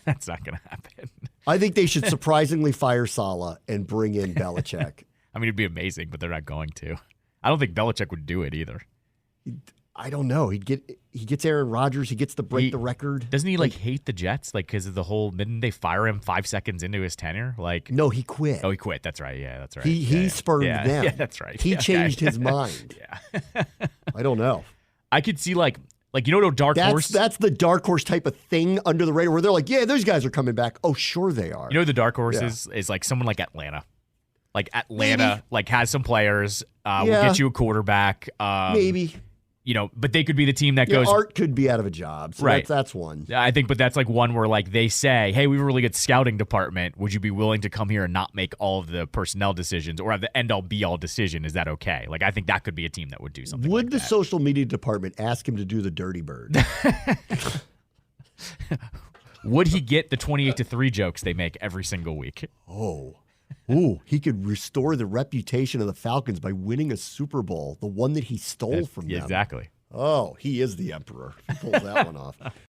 That's not going to happen. I think they should surprisingly fire Saleh and bring in Belichick. I mean, it'd be amazing, but they're not going to. I don't think Belichick would do it either. I don't know. He gets Aaron Rodgers. He gets to break the record. Doesn't he hate the Jets because of the whole? Didn't they fire him 5 seconds into his tenure? No, he quit. Oh, he quit. That's right. Yeah, that's right. He spurned them. Yeah, that's right. He changed his mind. Yeah. I don't know. I could see like dark horse. That's the dark horse type of thing under the radar where they're like, yeah, those guys are coming back. Oh, sure they are. The dark horse is like someone like Atlanta. Like Atlanta, like has some players. Will get you a quarterback. Maybe. But they could be the team that goes. Art could be out of a job. So right. That's one. I think, but that's like one where like they say, hey, we have a really good scouting department. Would you be willing to come here and not make all of the personnel decisions or have the end all be all decision? Is that okay? Like, I think that could be a team that would do something Would like the that. social media department ask him to do the dirty bird? Would he get the 28-3 jokes they make every single week? Oh. Ooh, he could restore the reputation of the Falcons by winning a Super Bowl, the one that he stole from them. Exactly. Oh, he is the emperor. He pulls that one off.